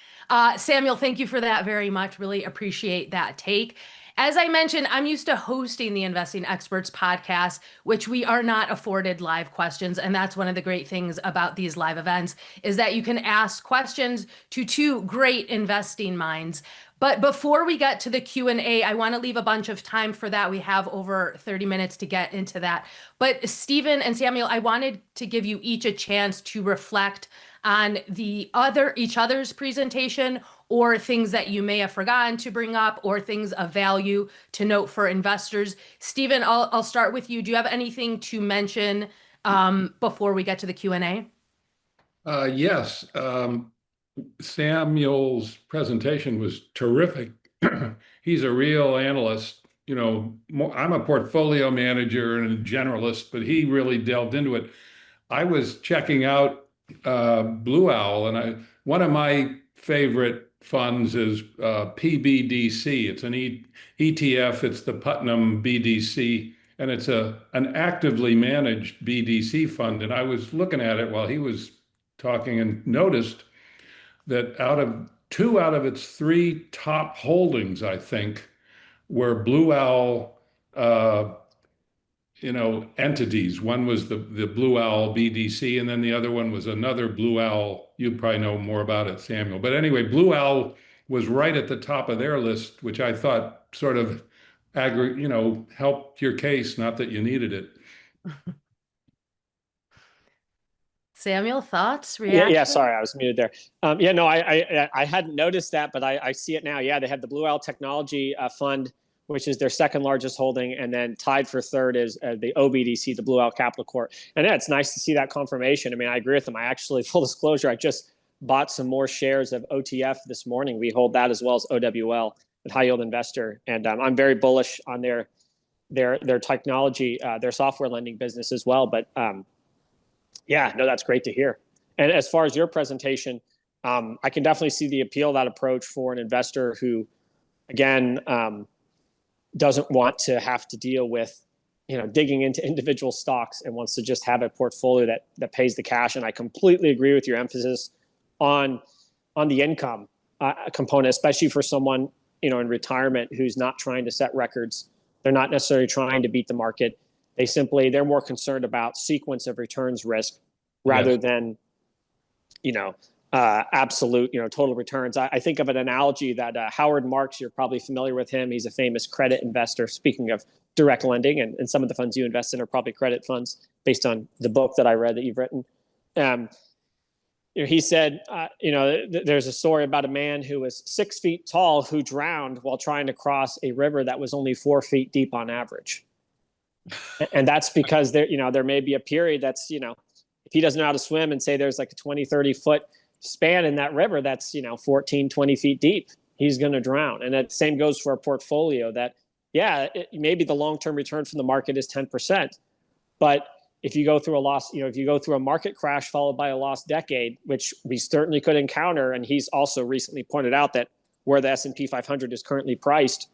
Samuel, thank you for that very much. Really appreciate that take. As I mentioned, I'm used to hosting the Investing Experts podcast, which we are not afforded live questions. And that's one of the great things about these live events is that you can ask questions to two great investing minds. But before we get to the Q&A, I want to leave a bunch of time for that. We have over 30 minutes to get into that. But Stephen and Samuel, I wanted to give you each a chance to reflect on each other's presentation, or things that you may have forgotten to bring up, or things of value to note for investors. Stephen, I'll start with you. Do you have anything to mention before we get to the Q&A? Yes. Samuel's presentation was terrific. He's a real analyst. You know, I'm a portfolio manager and a generalist, but he really delved into it. I was checking out Blue Owl, and one of my favorite funds is PBDC. It's an ETF. It's the Putnam BDC, and it's an actively managed BDC fund. And I was looking at it while he was talking and noticed that two out of its three top holdings, I think, were Blue Owl entities. One was the Blue Owl BDC, and then the other one was another Blue Owl. You probably know more about it, Samuel. But anyway, Blue Owl was right at the top of their list, which I thought sort of helped your case, not that you needed it. Samuel, thoughts, reactions? Yeah, sorry, I was muted there. I hadn't noticed that, but I see it now. Yeah, they have the Blue Owl Technology Fund, which is their second largest holding, and then tied for third is the OBDC, the Blue Owl Capital Corp. And yeah, it's nice to see that confirmation. I mean, I agree with them. I actually, full disclosure, I just bought some more shares of OTF this morning. We hold that as well as OWL at High Yield Investor, and I'm very bullish on their technology, their software lending business as well. But yeah, no, that's great to hear. And as far as your presentation, I can definitely see the appeal of that approach for an investor who, again, doesn't want to have to deal with, digging into individual stocks and wants to just have a portfolio that pays the cash. And I completely agree with your emphasis on the income component, especially for someone, in retirement who's not trying to set records. They're not necessarily trying to beat the market. They're more concerned about sequence of returns risk rather than, absolute, total returns. I think of an analogy that Howard Marks, you're probably familiar with him. He's a famous credit investor. Speaking of direct lending, and some of the funds you invest in are probably credit funds based on the book that I read that you've written. He said, there's a story about a man who was 6 feet tall who drowned while trying to cross a river that was only 4 feet deep on average. And that's because there may be a period that's, if he doesn't know how to swim, and say there's like a 20, 30 foot span in that river that's, 14, 20 feet deep, he's going to drown. And that same goes for a portfolio that, maybe the long-term return from the market is 10%. But if you go through if you go through a market crash followed by a lost decade, which we certainly could encounter, and he's also recently pointed out that where the S&P 500 is currently priced,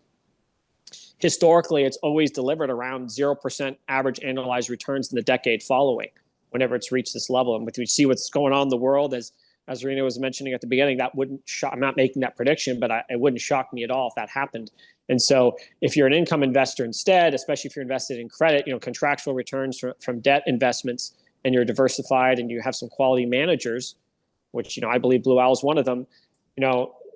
historically, it's always delivered around 0% average annualized returns in the decade following, whenever it's reached this level. And if we see what's going on in the world, as Rena was mentioning at the beginning, that wouldn't shock. I'm not making that prediction, but it wouldn't shock me at all if that happened. And so if you're an income investor instead, especially if you're invested in credit, contractual returns from debt investments, and you're diversified and you have some quality managers, which, I believe Blue Owl is one of them,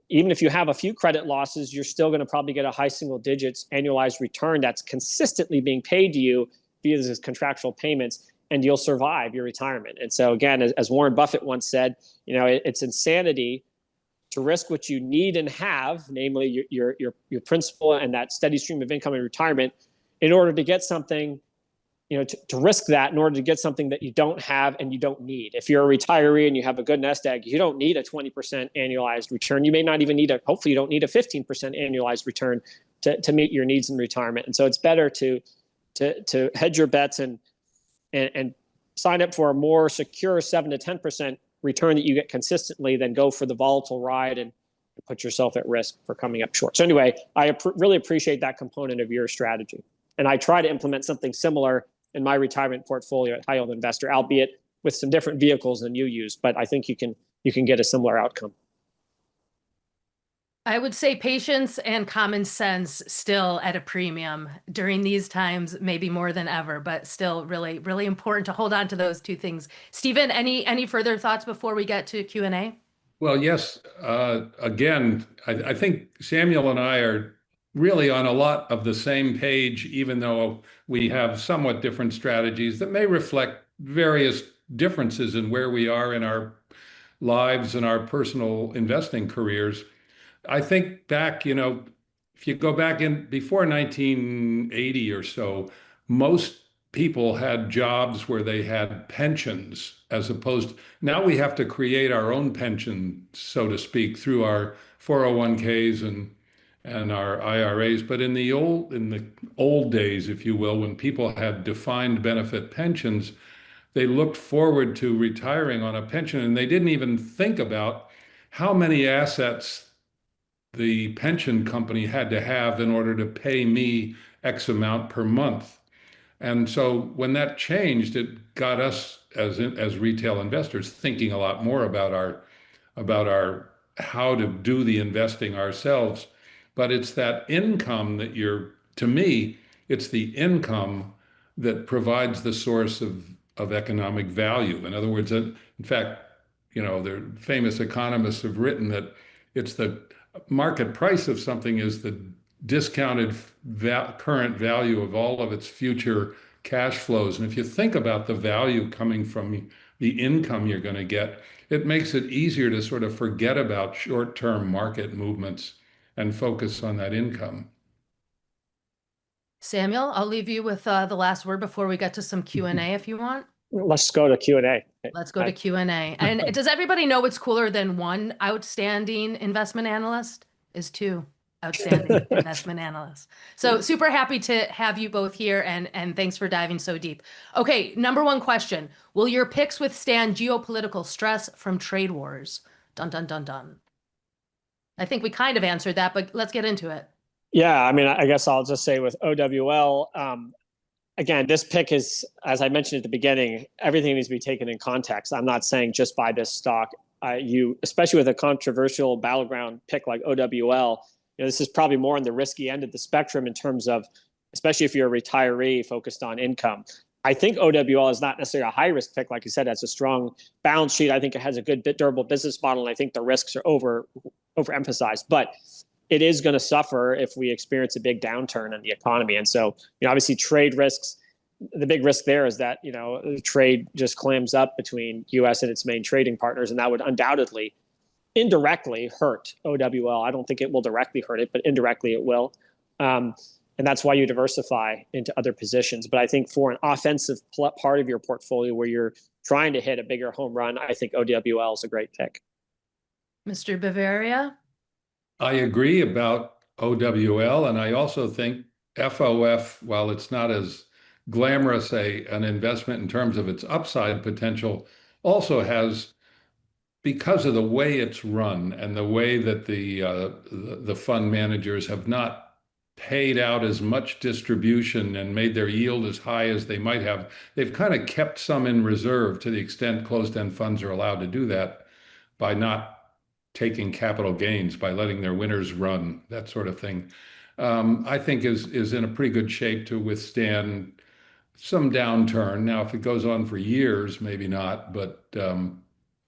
even if you have a few credit losses, you're still going to probably get a high single digits annualized return that's consistently being paid to you via these contractual payments, and you'll survive your retirement. And so again, as Warren Buffett once said, it's insanity to risk what you need and have, namely your principal and that steady stream of income in retirement, in order to get something, to risk that in order to get something that you don't have and you don't need. If you're a retiree and you have a good nest egg, you don't need a 20% annualized return. You may not even hopefully you don't need a 15% annualized return to meet your needs in retirement. And so it's better to hedge your bets and sign up for a more secure 7 to 10% return that you get consistently than go for the volatile ride and put yourself at risk for coming up short. So anyway, I really appreciate that component of your strategy. And I try to implement something similar in my retirement portfolio at High Yield Investor, albeit with some different vehicles than you use. But I think you can get a similar outcome. I would say patience and common sense still at a premium during these times, maybe more than ever, but still really, really important to hold on to those two things. Stephen, any further thoughts before we get to Q&A? Well, yes. Again, I think Samuel and I are really on a lot of the same page, even though we have somewhat different strategies that may reflect various differences in where we are in our lives and our personal investing careers. I think back, if you go back in before 1980 or so, most people had jobs where they had pensions as opposed now we have to create our own pension, so to speak, through our 401ks and our IRAs. But in the old days, if you will, when people had defined benefit pensions, they looked forward to retiring on a pension and they didn't even think about how many assets the pension company had to have in order to pay me X amount per month. And so when that changed, it got us as retail investors thinking a lot more about our how to do the investing ourselves. But it's that income to me, it's the income that provides the source of economic value. In other words, in fact, the famous economists have written that it's the market price of something is the discounted current value of all of its future cash flows. And if you think about the value coming from the income you're going to get, it makes it easier to sort of forget about short-term market movements and focus on that income. Samuel, I'll leave you with the last word before we get to some Q&A if you want. Let's go to Q&A. Let's go to Q&A. And does everybody know what's cooler than one outstanding investment analyst? Is two outstanding investment analysts. So super happy to have you both here and thanks for diving so deep. Okay, number one question. Will your picks withstand geopolitical stress from trade wars? Dun, dun, dun, dun. I think we kind of answered that, but let's get into it. Yeah, I mean, I guess I'll just say with OWL, again, this pick is, as I mentioned at the beginning, everything needs to be taken in context. I'm not saying just buy this stock. Especially with a controversial battleground pick like OWL, this is probably more on the risky end of the spectrum in terms of, especially if you're a retiree focused on income. I think OWL is not necessarily a high risk pick. Like you said, it has a strong balance sheet. I think it has a good, durable business model. And I think the risks are overemphasized. But it is going to suffer if we experience a big downturn in the economy. And so, obviously trade risks, the big risk there is that, trade just clams up between US and its main trading partners. And that would undoubtedly indirectly hurt OWL. I don't think it will directly hurt it, but indirectly it will. And that's why you diversify into other positions. But I think for an offensive part of your portfolio where you're trying to hit a bigger home run, I think OWL is a great pick. Mr. Bavaria? I agree about OWL, and I also think FOF, while it's not as glamorous an investment in terms of its upside potential, also has, because of the way it's run and the way that the fund managers have not paid out as much distribution and made their yield as high as they might have, they've kind of kept some in reserve to the extent closed-end funds are allowed to do that by not taking capital gains, by letting their winners run, that sort of thing. I think is in a pretty good shape to withstand some downturn. Now, if it goes on for years, maybe not, but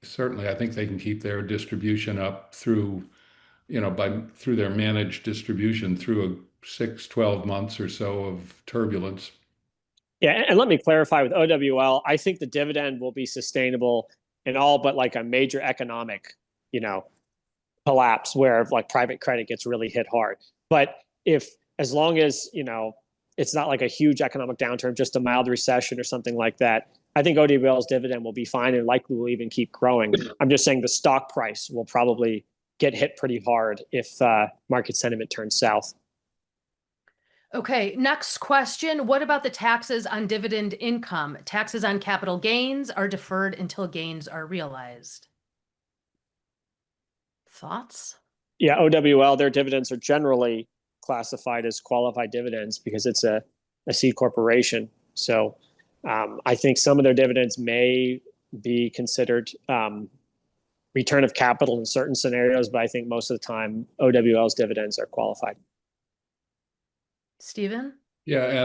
certainly I think they can keep their distribution up through their managed distribution through 6-12 months or so of turbulence. Yeah, and let me clarify with OWL, I think the dividend will be sustainable in all but like a major economic, collapse where like private credit gets really hit hard. But as long as, it's not like a huge economic downturn, just a mild recession or something like that, I think OWL's dividend will be fine and likely will even keep growing. I'm just saying the stock price will probably get hit pretty hard if market sentiment turns south. Okay, next question. What about the taxes on dividend income? Taxes on capital gains are deferred until gains are realized. Thoughts? Yeah, OWL, their dividends are generally classified as qualified dividends because it's a a C corporation. So I think some of their dividends may be considered return of capital in certain scenarios, but I think most of the time OWL's dividends are qualified. Stephen? Yeah,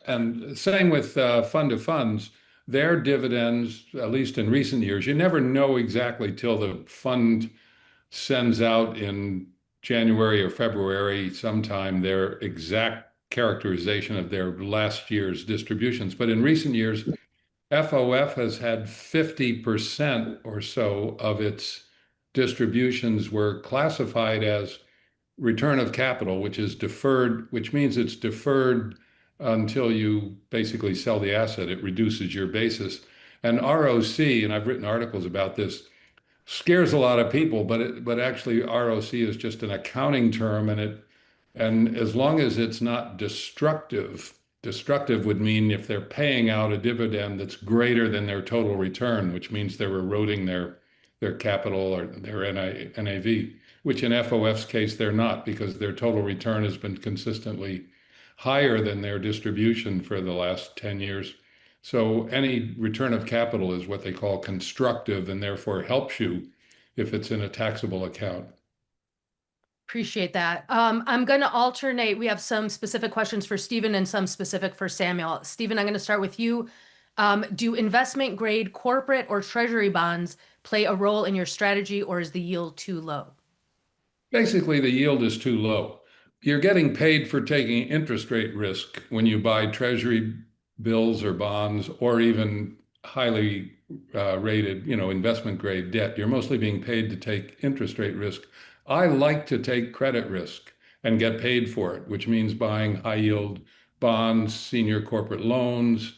and same with fund of funds. Their dividends, at least in recent years, you never know exactly till the fund sends out in January or February sometime their exact characterization of their last year's distributions. But in recent years, FOF has had 50% or so of its distributions were classified as return of capital, which is deferred, which means it's deferred until you basically sell the asset. It reduces your basis. And ROC, and I've written articles about this, scares a lot of people, but actually ROC is just an accounting term, and as long as it's not destructive would mean if they're paying out a dividend that's greater than their total return, which means they're eroding their capital or their NAV, which in FOF's case they're not, because their total return has been consistently higher than their distribution for the last 10 years. So any return of capital is what they call constructive, and therefore helps you if it's in a taxable account. Appreciate that. I'm going to alternate. We have some specific questions for Stephen and some specific for Samuel. Stephen, I'm going to start with you. Do investment grade corporate or treasury bonds play a role in your strategy, or is the yield too low? Basically, the yield is too low. You're getting paid for taking interest rate risk when you buy treasury bills or bonds, or even highly rated, investment grade debt. You're mostly being paid to take interest rate risk. I like to take credit risk and get paid for it, which means buying high yield bonds, senior corporate loans,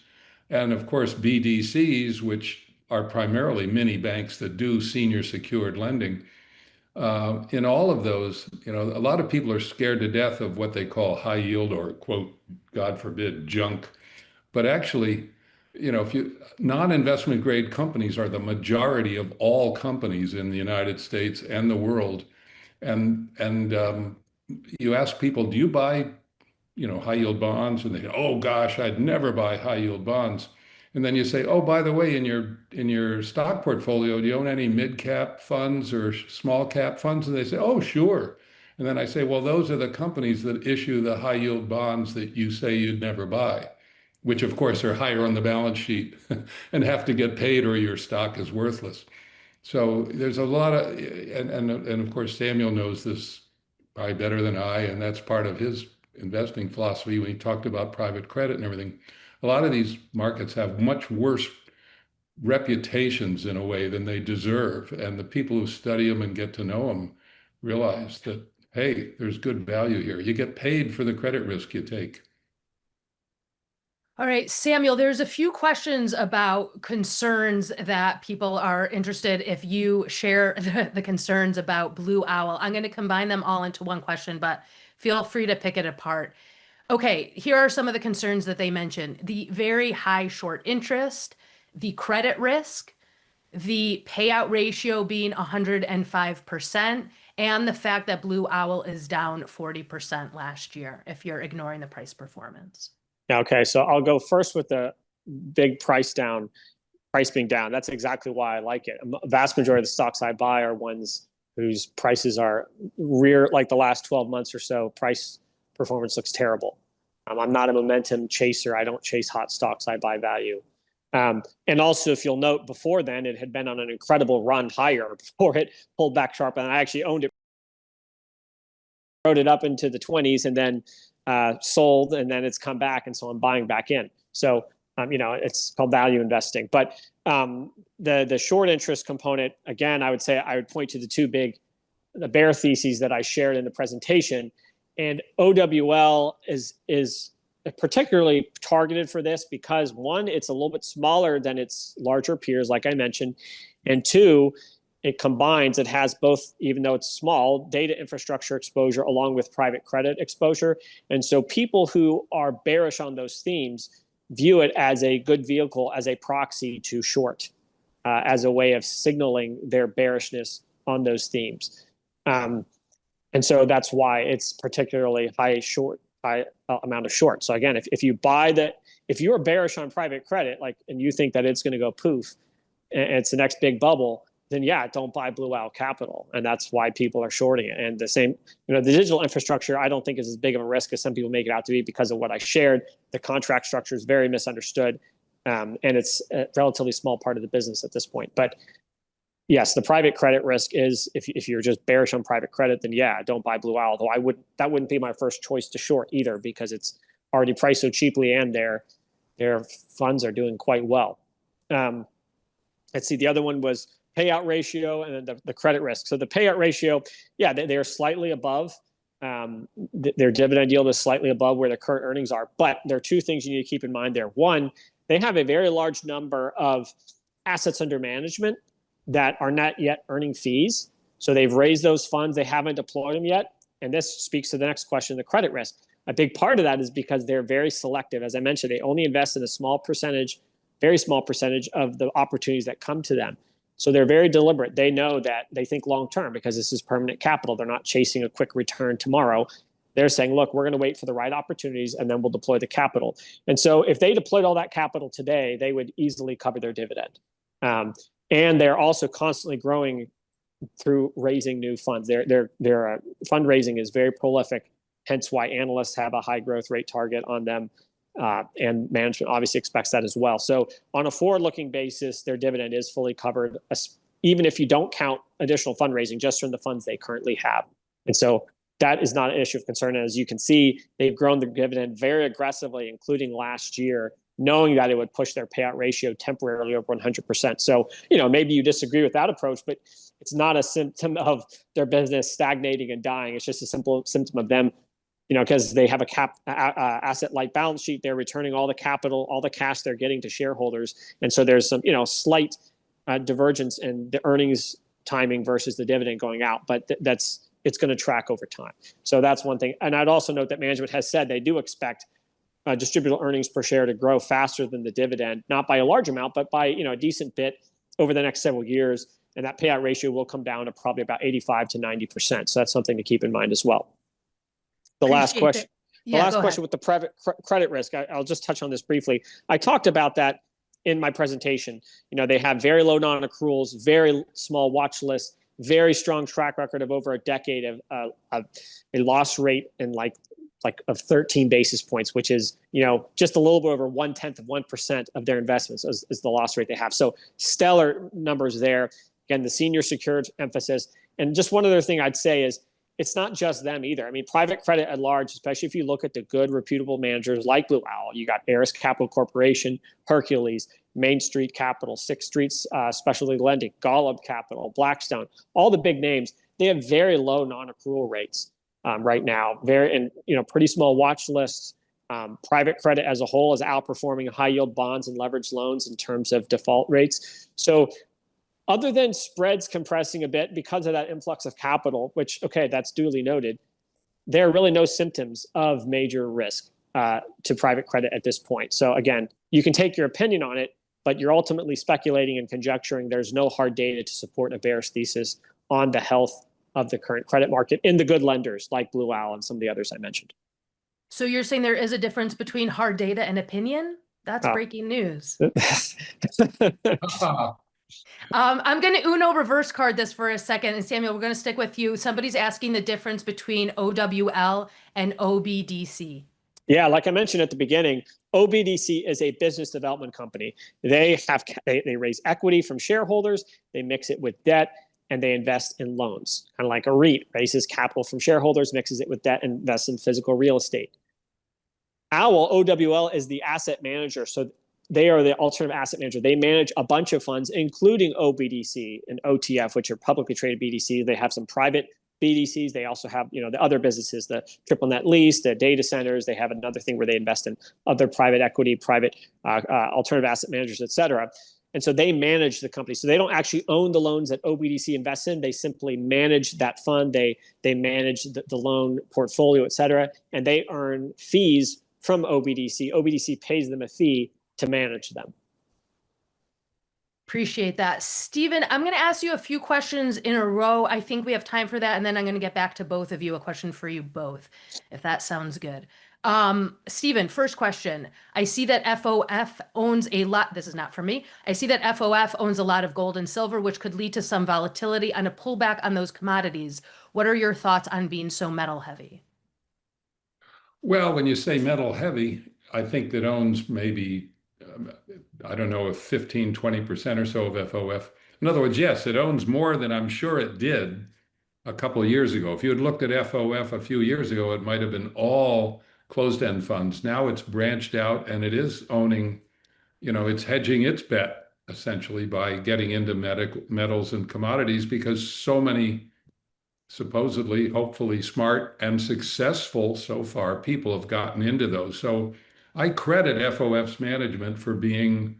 and of course BDCs, which are primarily mini banks that do senior secured lending. In all of those, a lot of people are scared to death of what they call high yield, or quote, God forbid, junk. But actually, if non-investment grade companies are the majority of all companies in the United States and the world. And you ask people, do you buy, high yield bonds? And they go, oh gosh, I'd never buy high yield bonds. And then you say, oh, by the way, in your stock portfolio, do you own any mid cap funds or small cap funds? And they say, oh, sure. And then I say, well, those are the companies that issue the high yield bonds that you say you'd never buy, which of course are higher on the balance sheet and have to get paid, or your stock is worthless. So there's a lot of, and of course, Samuel knows this probably better than I, and that's part of his investing philosophy when he talked about private credit and everything. A lot of these markets have much worse reputations in a way than they deserve. And the people who study them and get to know them realize that, hey, there's good value here. You get paid for the credit risk you take. All right, Samuel, there's a few questions about concerns that people are interested if you share the concerns about Blue Owl. I'm going to combine them all into one question, but feel free to pick it apart. Okay, here are some of the concerns that they mentioned. The very high short interest, the credit risk, the payout ratio being 105%, and the fact that Blue Owl is down 40% last year, if you're ignoring the price performance. Okay, so I'll go first with the big price being down. That's exactly why I like it. A vast majority of the stocks I buy are ones whose prices are like the last 12 months or so, price performance looks terrible. I'm not a momentum chaser. I don't chase hot stocks. I buy value. And also, if you'll note, before then, it had been on an incredible run higher before it pulled back sharp. And I actually owned it, rode it up into the 20s, and then sold, and then it's come back. And so I'm buying back in. So, it's called value investing. But the short interest component, again, I would point to the bear theses that I shared in the presentation. And OWL is particularly targeted for this because, one, it's a little bit smaller than its larger peers, like I mentioned. And two, it has both, even though it's small, data infrastructure exposure along with private credit exposure. And so people who are bearish on those themes view it as a good vehicle, as a proxy to short, as a way of signaling their bearishness on those themes. And so that's why it's particularly high short high amount of short. So again, if you're bearish on private credit, and you think that it's going to go poof and it's the next big bubble, then yeah, don't buy Blue Owl Capital. And that's why people are shorting it. And the same, the digital infrastructure, I don't think is as big of a risk as some people make it out to be because of what I shared. The contract structure is very misunderstood. And it's a relatively small part of the business at this point. But yes, the private credit risk is, if you're just bearish on private credit, then yeah, don't buy Blue Owl. Though that wouldn't be my first choice to short either, because it's already priced so cheaply and their funds are doing quite well. Let's see, the other one was payout ratio and then the credit risk. So the payout ratio, yeah, they are slightly above. Their dividend yield is slightly above where their current earnings are. But there are two things you need to keep in mind there. One, they have a very large number of assets under management that are not yet earning fees. So they've raised those funds. They haven't deployed them yet. And this speaks to the next question, the credit risk. A big part of that is because they're very selective. As I mentioned, they only invest in a very small percentage of the opportunities that come to them. So they're very deliberate. They know that they think long-term because this is permanent capital. They're not chasing a quick return tomorrow. They're saying, look, we're going to wait for the right opportunities and then we'll deploy the capital. And so if they deployed all that capital today, they would easily cover their dividend. And they're also constantly growing through raising new funds. Their fundraising is very prolific, hence why analysts have a high growth rate target on them. And management obviously expects that as well. So on a forward-looking basis, their dividend is fully covered, even if you don't count additional fundraising, just from the funds they currently have. And so that is not an issue of concern. As you can see, they've grown the dividend very aggressively, including last year, knowing that it would push their payout ratio temporarily over 100%. So, maybe you disagree with that approach, but it's not a symptom of their business stagnating and dying. It's just a simple symptom of them, because they have a asset-light balance sheet. They're returning all the capital, all the cash they're getting to shareholders. And so there's some, slight divergence in the earnings timing versus the dividend going out, but it's going to track over time. So that's one thing. And I'd also note that management has said they do expect distributable earnings per share to grow faster than the dividend, not by a large amount, but by a decent bit over the next several years. And that payout ratio will come down to probably about 85 to 90%. So that's something to keep in mind as well. The last question with the private credit risk, I'll just touch on this briefly. I talked about that in my presentation. They have very low non-accruals, very small watch lists, very strong track record of over a decade of a loss rate in of 13 basis points, which is, just a little bit over 0.1% of their investments is the loss rate they have. So stellar numbers there. Again, the senior secured emphasis. And just one other thing I'd say is, it's not just them either. I mean, private credit at large, especially if you look at the good, reputable managers like Blue Owl, you got Aris Capital Corporation, Hercules, Main Street Capital, Sixth Street Specialty Lending, Golub Capital, Blackstone, all the big names, they have very low non-accrual rates right now. Pretty small watch lists. Private credit as a whole is outperforming high yield bonds and leveraged loans in terms of default rates. So other than spreads compressing a bit because of that influx of capital, which, okay, that's duly noted, there are really no symptoms of major risk to private credit at this point. So again, you can take your opinion on it, but you're ultimately speculating and conjecturing. There's no hard data to support a bearish thesis on the health of the current credit market in the good lenders like Blue Owl and some of the others I mentioned. So you're saying there is a difference between hard data and opinion? That's breaking news. I'm going to Uno reverse card this for a second. And Samuel, we're going to stick with you. Somebody's asking the difference between OWL and OBDC. Yeah, like I mentioned at the beginning, OBDC is a business development company. They raise equity from shareholders, they mix it with debt, and they invest in loans. Kind of like a REIT, raises capital from shareholders, mixes it with debt, and invests in physical real estate. OWL is the asset manager. So they are the alternative asset manager. They manage a bunch of funds, including OBDC and OTF, which are publicly traded BDCs. They have some private BDCs. They also have, the other businesses, the triple net lease, the data centers. They have another thing where they invest in other private equity, private alternative asset managers, et cetera. And so they manage the company. So they don't actually own the loans that OBDC invests in. They simply manage that fund. They manage the loan portfolio, et cetera. And they earn fees from OBDC. OBDC pays them a fee to manage them. Appreciate that. Stephen, I'm going to ask you a few questions in a row. I think we have time for that. And then I'm going to get back to both of you, a question for you both, if that sounds good. Stephen, first question. I see that FOF owns a lot. This is not for me. I see that FOF owns a lot of gold and silver, which could lead to some volatility and a pullback on those commodities. What are your thoughts on being so metal heavy? Well, when you say metal heavy, I think that owns maybe, I don't know, if 15, 20% or so of FOF. In other words, yes, it owns more than I'm sure it did a couple of years ago. If you had looked at FOF a few years ago, it might have been all closed-end funds. Now it's branched out and it is owning, it's hedging its bet essentially by getting into metals and commodities because so many supposedly, hopefully smart and successful so far people have gotten into those. So I credit FOF's management for being,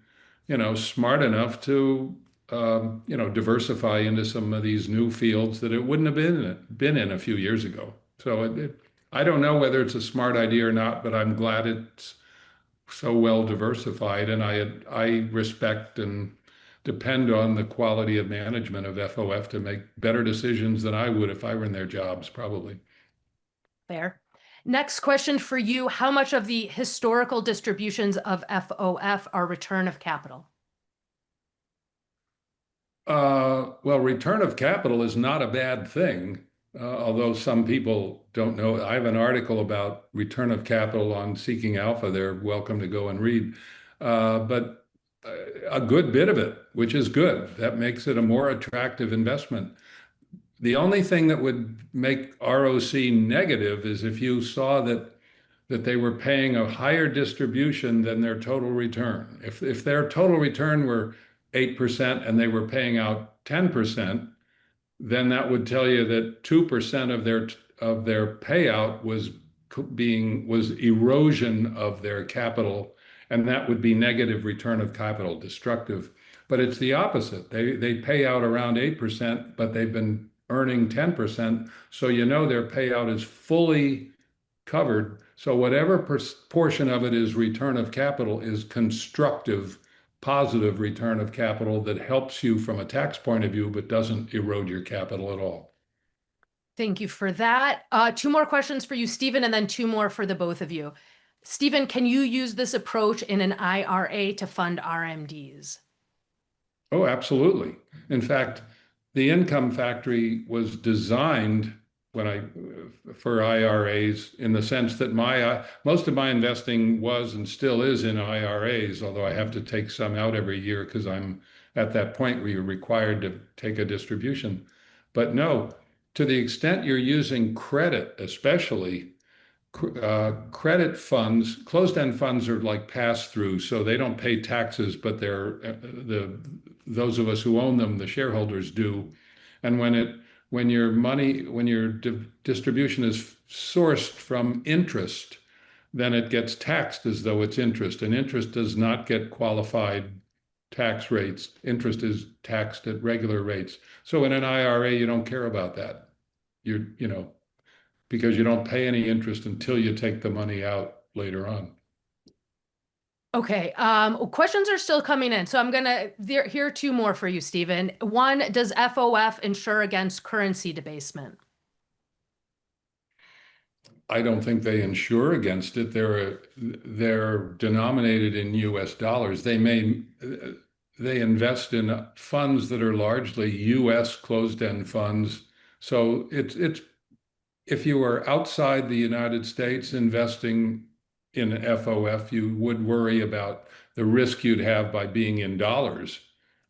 smart enough to, diversify into some of these new fields that it wouldn't have been in a few years ago. So I don't know whether it's a smart idea or not, but I'm glad it's so well diversified, and I respect and depend on the quality of management of FOF to make better decisions than I would if I were in their jobs, probably. Fair. Next question for you. How much of the historical distributions of FOF are return of capital? Well, return of capital is not a bad thing, although some people don't know. I have an article about return of capital on Seeking Alpha. They're welcome to go and read. But a good bit of it, which is good. That makes it a more attractive investment. The only thing that would make ROC negative is if you saw that they were paying a higher distribution than their total return. If their total return were 8% and they were paying out 10%, then that would tell you that 2% of their payout was erosion of their capital, and that would be negative return of capital, destructive. But it's the opposite. They pay out around 8%, but they've been earning 10%, so their payout is fully covered. So whatever portion of it is return of capital is constructive, positive return of capital that helps you from a tax point of view, but doesn't erode your capital at all. Thank you for that. Two more questions for you, Stephen, and then two more for the both of you. Stephen, can you use this approach in an IRA to fund RMDs? Oh, absolutely. In fact, the income factory was designed for IRAs in the sense that most of my investing was and still is in IRAs, although I have to take some out every year because I'm at that point where you're required to take a distribution. But no, to the extent you're using credit, especially credit funds, closed-end funds are like pass-through, so they don't pay taxes, but those of us who own them, the shareholders do. And when your distribution is sourced from interest, then it gets taxed as though it's interest, and interest does not get qualified tax rates. Interest is taxed at regular rates. So in an IRA, you don't care about that. Because you don't pay any interest until you take the money out later on. Okay, questions are still coming in. So I'm here are two more for you, Stephen. One, does FOF insure against currency debasement? I don't think they insure against it. They're denominated in US dollars. They invest in funds that are largely US closed-end funds. So it's if you were outside the United States investing in FOF, you would worry about the risk you'd have by being in dollars.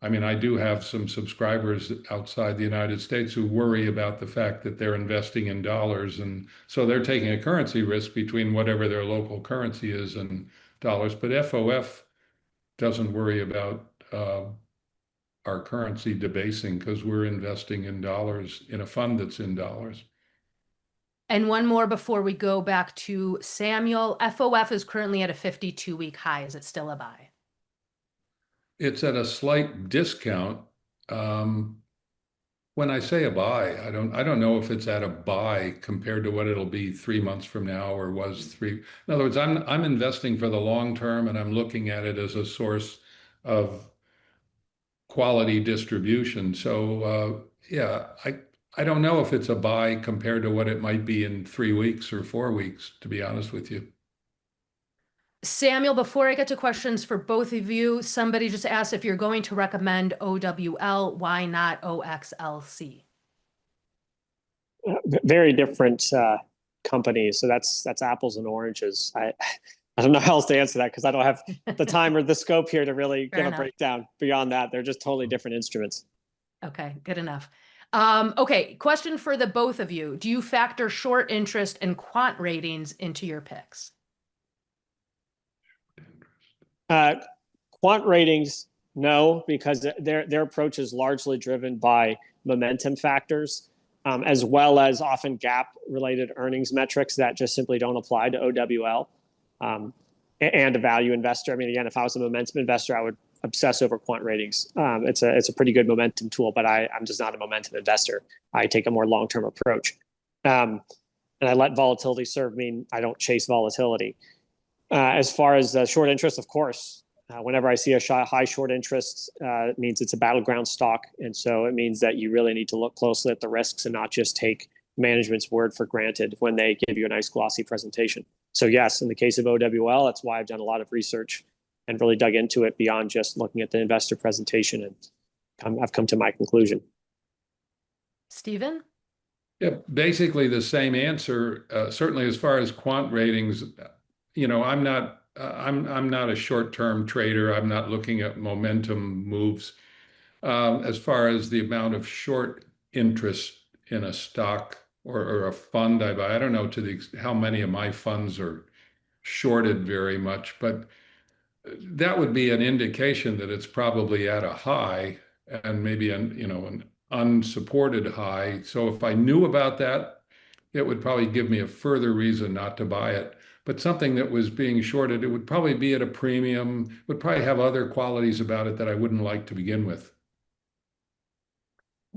I mean, I do have some subscribers outside the United States who worry about the fact that they're investing in dollars. And so they're taking a currency risk between whatever their local currency is and dollars. But FOF doesn't worry about our currency debasing because we're investing in dollars in a fund that's in dollars. And one more before we go back to Samuel. FOF is currently at a 52-week high. Is it still a buy? It's at a slight discount. When I say a buy, I don't know if it's at a buy compared to what it'll be 3 months from now or was three. In other words, I'm investing for the long term, and I'm looking at it as a source of quality distribution. So yeah, I don't know if it's a buy compared to what it might be in 3 weeks or 4 weeks, to be honest with you. Samuel, before I get to questions for both of you, somebody just asked if you're going to recommend OWL, why not OXLC? Very different companies. So that's apples and oranges. I don't know how else to answer that because I don't have the time or the scope here to really give a breakdown beyond that. They're just totally different instruments. Okay, good enough. Okay, question for the both of you. Do you factor short interest and quant ratings into your picks? Quant ratings, no, because their approach is largely driven by momentum factors, as well as often gap-related earnings metrics that just simply don't apply to OWL. And a value investor. I mean, again, if I was a momentum investor, I would obsess over quant ratings. It's a pretty good momentum tool, but I'm just not a momentum investor. I take a more long-term approach. And I let volatility serve me. I don't chase volatility. As far as short interest, of course, whenever I see a high short interest, it means it's a battleground stock. And so it means that you really need to look closely at the risks and not just take management's word for granted when they give you a nice glossy presentation. So yes, in the case of OWL, that's why I've done a lot of research and really dug into it beyond just looking at the investor presentation. And I've come to my conclusion. Stephen? Yeah, basically the same answer. Certainly, as far as quant ratings, I'm not a short-term trader. I'm not looking at momentum moves. As far as the amount of short interest in a stock or a fund I buy, I don't know how many of my funds are shorted very much, but that would be an indication that it's probably at a high and maybe an unsupported high. So if I knew about that, it would probably give me a further reason not to buy it. But something that was being shorted, it would probably be at a premium, would probably have other qualities about it that I wouldn't like to begin with.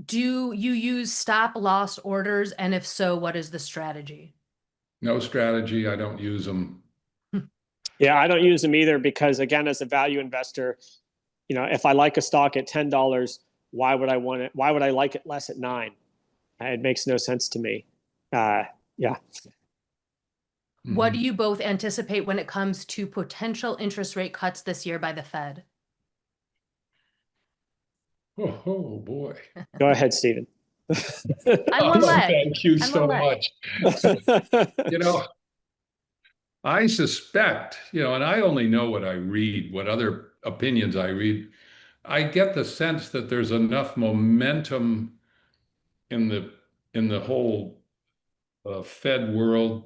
Do you use stop loss orders? And if so, what is the strategy? No strategy. I don't use them. Yeah, I don't use them either because, again, as a value investor, if I like a stock at $10, why would I want it? Why would I like it less at $9? It makes no sense to me. Yeah. What do you both anticipate when it comes to potential interest rate cuts this year by the Fed? Oh boy. Go ahead, Stephen. I'm one leg. Thank you so much. I suspect, and I only know what I read, what other opinions I read. I get the sense that there's enough momentum in the whole Fed world.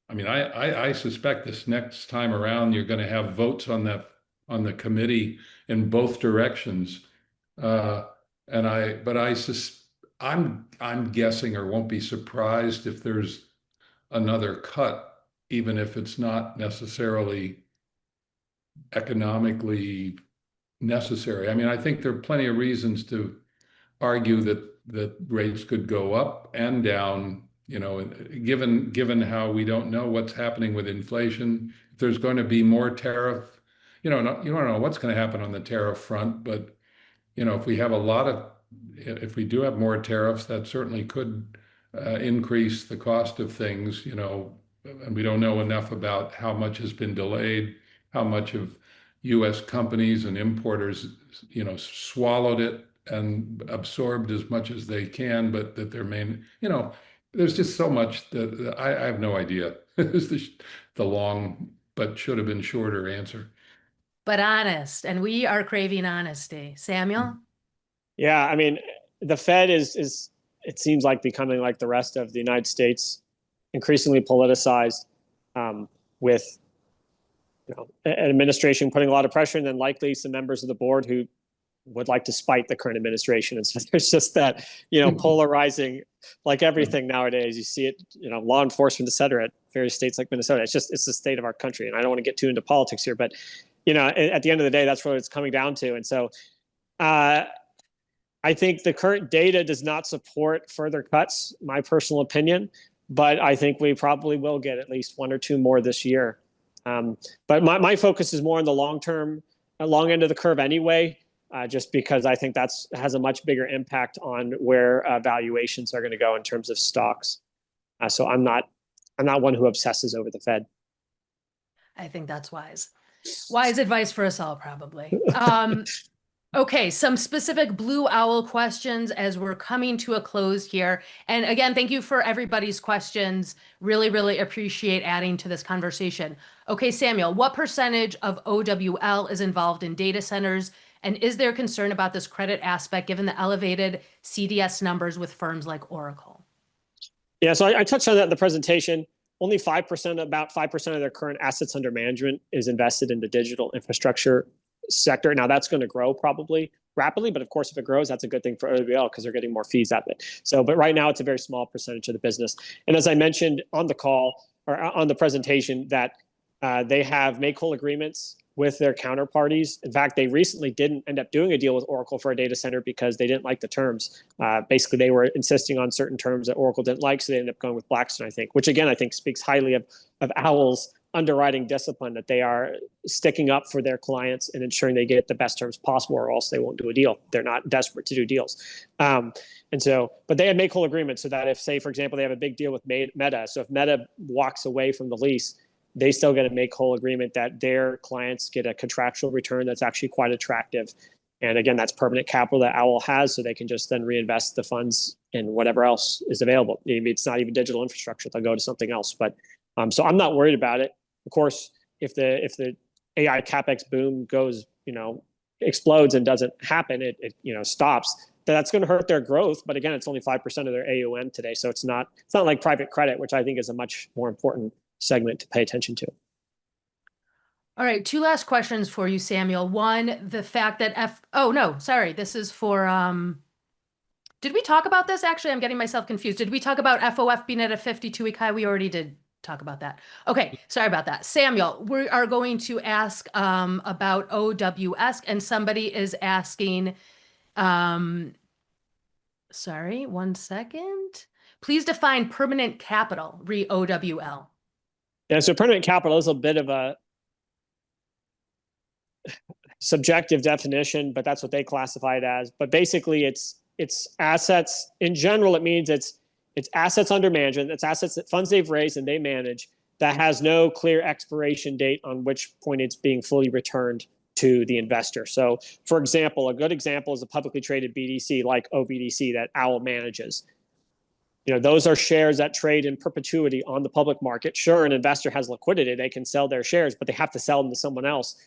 I mean, I suspect this next time around you're going to have votes on the committee in both directions. I'm guessing or won't be surprised if there's another cut, even if it's not necessarily economically necessary. I mean, I think there are plenty of reasons to argue that rates could go up and down, given how we don't know what's happening with inflation. If there's going to be more tariff, you don't know what's going to happen on the tariff front, but if we do have more tariffs, that certainly could increase the cost of things, and we don't know enough about how much has been delayed, how much of U.S. companies and importers, swallowed it and absorbed as much as they can, but that their main, there's just so much that I have no idea. Is the long but should have been shorter answer. But honest, and we are craving honesty. Samuel? Yeah, I mean, the Fed is it seems like becoming like the rest of the United States, increasingly politicized, with an administration putting a lot of pressure, and then likely some members of the board who would like to spite the current administration. And so there's just that, polarizing, like everything nowadays. You see it, law enforcement, et cetera, at various states like Minnesota. It's the state of our country. And I don't want to get too into politics here, but, at the end of the day, that's what it's coming down to. And so I think the current data does not support further cuts, my personal opinion, but I think we probably will get at least one or two more this year. But my focus is more on the long end of the curve anyway. just because I think that's has a much bigger impact on where valuations are going to go in terms of stocks. So I'm not one who obsesses over the Fed. I think that's wise. Wise advice for us all, probably. Okay, some specific Blue Owl questions as we're coming to a close here. And again, thank you for everybody's questions. Really, really appreciate adding to this conversation. Okay, Samuel, what percentage of OWL is involved in data centers? And is there concern about this credit aspect given the elevated CDS numbers with firms like Oracle? Yeah, so I touched on that in the presentation. Only 5%, about 5% of their current assets under management is invested in the digital infrastructure sector. Now that's going to grow probably rapidly, but of course, if it grows, that's a good thing for OWL because they're getting more fees out of it. So, but right now it's a very small percentage of the business. And as I mentioned on the call or on the presentation, that they have make-whole agreements with their counterparties. In fact, they recently didn't end up doing a deal with Oracle for a data center because they didn't like the terms. Basically, they were insisting on certain terms that Oracle didn't like, so they ended up going with Blackstone, I think, which again, I think speaks highly of Owl's underwriting discipline, that they are sticking up for their clients and ensuring they get the best terms possible, or else they won't do a deal. They're not desperate to do deals. And so, but they had make-whole agreements so that if, say, for example, they have a big deal with Meta, so if Meta walks away from the lease, they still get a make-whole agreement that their clients get a contractual return that's actually quite attractive. And again, that's permanent capital that Owl has, so they can just then reinvest the funds in whatever else is available. Maybe it's not even digital infrastructure; they'll go to something else. But so I'm not worried about it. Of course, if the AI capex boom goes, explodes and doesn't happen, it stops. That's going to hurt their growth. But again, it's only 5% of their AUM today, so it's not like private credit, which I think is a much more important segment to pay attention to. All right, two last questions for you, Samuel. One, the fact that this is for, did we talk about this? Actually, I'm getting myself confused. Did we talk about FOF being at a 52-week high? We already did talk about that. Okay, sorry about that. Samuel, we are going to ask about OWS, and somebody is asking, sorry, one second. Please define permanent capital, OWL. Yeah, so permanent capital is a bit of a subjective definition, but that's what they classify it as. But basically, it's assets. In general, it means it's assets under management. It's assets that funds they've raised and they manage that has no clear expiration date on which point it's being fully returned to the investor. So, for example, a good example is a publicly traded BDC like OBDC that Owl manages. Those are shares that trade in perpetuity on the public market. Sure, an investor has liquidity. They can sell their shares, but they have to sell them to someone else.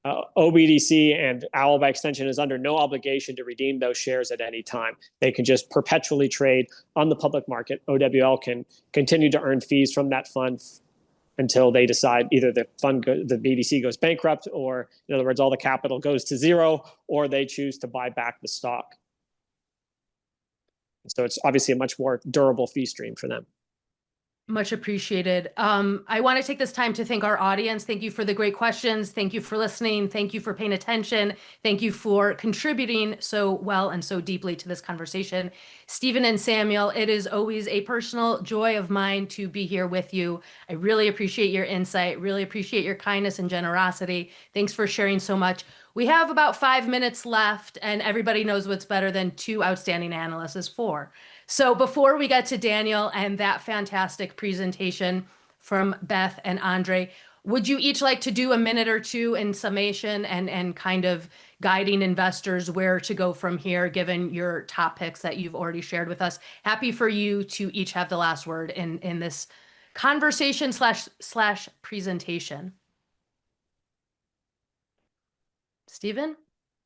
OBDC and Owl, by extension, is under no obligation to redeem those shares at any time. They can just perpetually trade on the public market. OWL can continue to earn fees from that fund until they decide either the BDC goes bankrupt, or in other words, all the capital goes to zero, or they choose to buy back the stock. So it's obviously a much more durable fee stream for them. Much appreciated. I want to take this time to thank our audience. Thank you for the great questions. Thank you for listening. Thank you for paying attention. Thank you for contributing so well and so deeply to this conversation. Stephen and Samuel, it is always a personal joy of mine to be here with you. I really appreciate your insight, really appreciate your kindness and generosity. Thanks for sharing so much. We have about 5 minutes left, and everybody knows what's better than 2 outstanding analysts is 4. So before we get to Daniel and that fantastic presentation from Beth and Andre, would you each like to do a minute or two in summation and kind of guiding investors where to go from here, given your top picks that you've already shared with us? Happy for you to each have the last word in this conversation slash presentation. Stephen?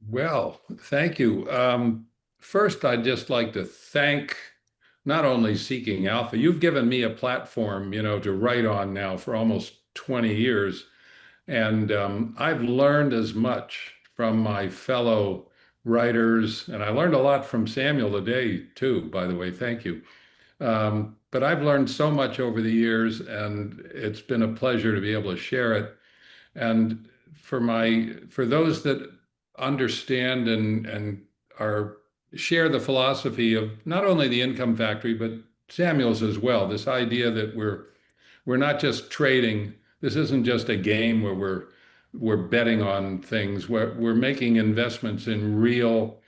Well, thank you. First, I'd just like to thank not only Seeking Alpha. You've given me a platform, to write on now for almost 20 years. And I've learned as much from my fellow writers. And I learned a lot from Samuel today, too, by the way. Thank you. But I've learned so much over the years, and it's been a pleasure to be able to share it. And for those that understand and share the philosophy of not only the Income Factory, but Samuel's as well, this idea that we're not just trading. This isn't just a game where we're betting on things. We're making investments in real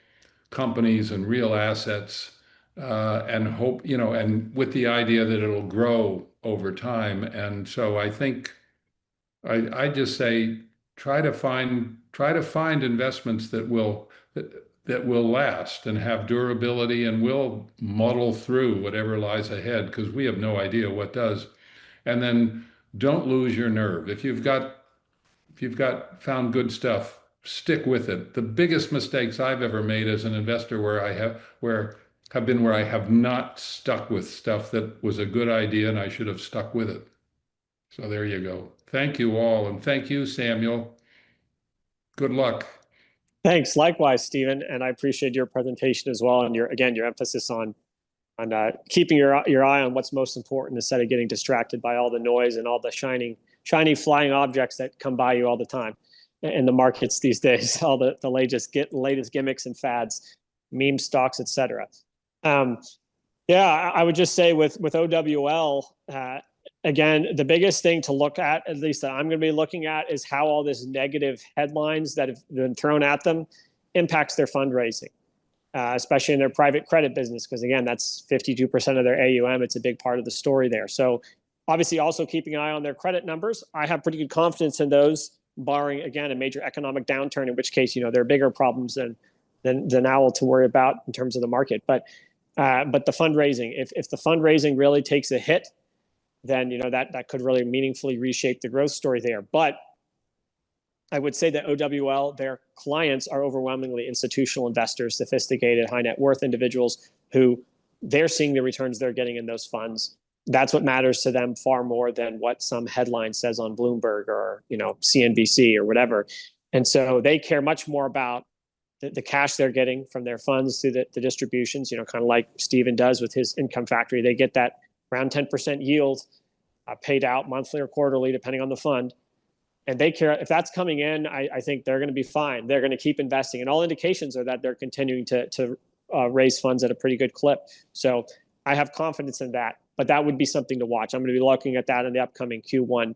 companies and real assets, and hope, and with the idea that it'll grow over time. And so I think I just say try to find investments that will last and have durability and will muddle through whatever lies ahead, because we have no idea what does. And then don't lose your nerve. If you've got found good stuff, stick with it. The biggest mistakes I've ever made as an investor have been where I have not stuck with stuff that was a good idea and I should have stuck with it. So there you go. Thank you all, and thank you, Samuel. Good luck. Thanks. Likewise, Stephen. And I appreciate your presentation as well. And your emphasis on keeping your eye on what's most important instead of getting distracted by all the noise and all the shiny flying objects that come by you all the time in the markets these days, all the latest gimmicks and fads, meme stocks, etc. I would just say with OWL, again, the biggest thing to look at least that I'm going to be looking at, is how all this negative headlines that have been thrown at them impacts their fundraising, especially in their private credit business, because again, that's 52% of their AUM. It's a big part of the story there. So obviously also keeping an eye on their credit numbers. I have pretty good confidence in those, barring, again, a major economic downturn, in which case, there are bigger problems than OWL to worry about in terms of the market. But the fundraising, if the fundraising really takes a hit, then that could really meaningfully reshape the growth story there. But I would say that OWL, their clients are overwhelmingly institutional investors, sophisticated, high net worth individuals who they're seeing the returns they're getting in those funds. That's what matters to them far more than what some headline says on Bloomberg or CNBC or whatever. And so they care much more about the cash they're getting from their funds through the distributions, kind of like Stephen does with his income factory. They get that around 10% yield paid out monthly or quarterly, depending on the fund. And they care if that's coming in. I think they're going to be fine. They're going to keep investing. And all indications are that they're continuing to raise funds at a pretty good clip. So I have confidence in that. But that would be something to watch. I'm going to be looking at that in the upcoming Q1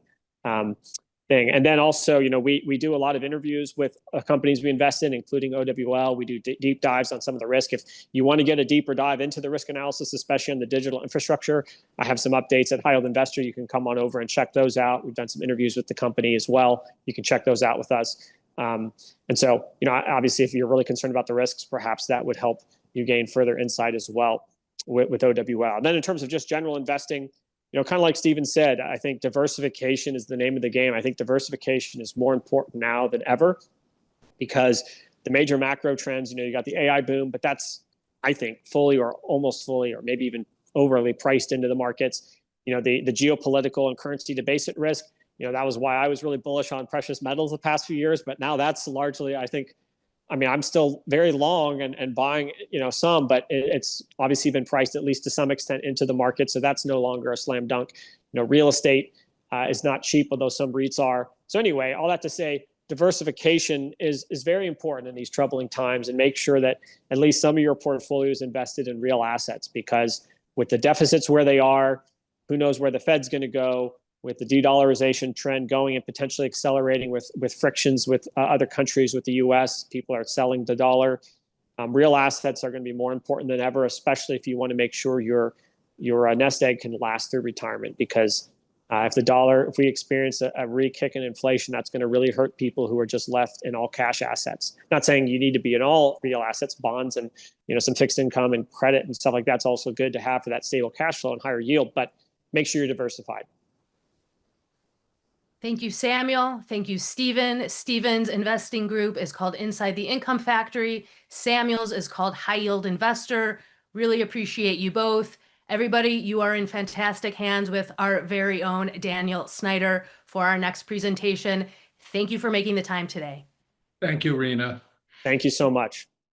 thing. And then also, we do a lot of interviews with companies we invest in, including OWL. We do deep dives on some of the risk. If you want to get a deeper dive into the risk analysis, especially on the digital infrastructure, I have some updates at High Yield Investor. You can come on over and check those out. We've done some interviews with the company as well. You can check those out with us. And so, obviously, if you're really concerned about the risks, perhaps that would help you gain further insight as well with OWL. And then in terms of just general investing, kind of like Stephen said, I think diversification is the name of the game. I think diversification is more important now than ever, because the major macro trends, you got the AI boom, but that's, I think, fully or almost fully, or maybe even overly priced into the markets. The geopolitical and currency debasement risk, that was why I was really bullish on precious metals the past few years. But now that's largely, I'm still very long and buying, some, but it's obviously been priced at least to some extent into the market. So that's no longer a slam dunk. Real estate is not cheap, although some REITs are. So anyway, all that to say, diversification is very important in these troubling times, and make sure that at least some of your portfolio is invested in real assets, because with the deficits where they are, who knows where the Fed's going to go, with the de-dollarization trend going and potentially accelerating with frictions with other countries, with the US, people are selling the dollar. Real assets are going to be more important than ever, especially if you want to make sure your nest egg can last through retirement. Because if we experience a re-kick in inflation, that's going to really hurt people who are just left in all cash assets. Not saying you need to be in all real assets, bonds and some fixed income and credit and stuff like that's also good to have for that stable cash flow and higher yield, but make sure you're diversified. Thank you, Samuel. Thank you, Stephen. Stephen's investing group is called Inside the Income Factory. Samuel's is called High Yield Investor. Really appreciate you both. Everybody, you are in fantastic hands with our very own Daniel Snyder for our next presentation. Thank you for making the time today. Thank you, Rena. Thank you so much.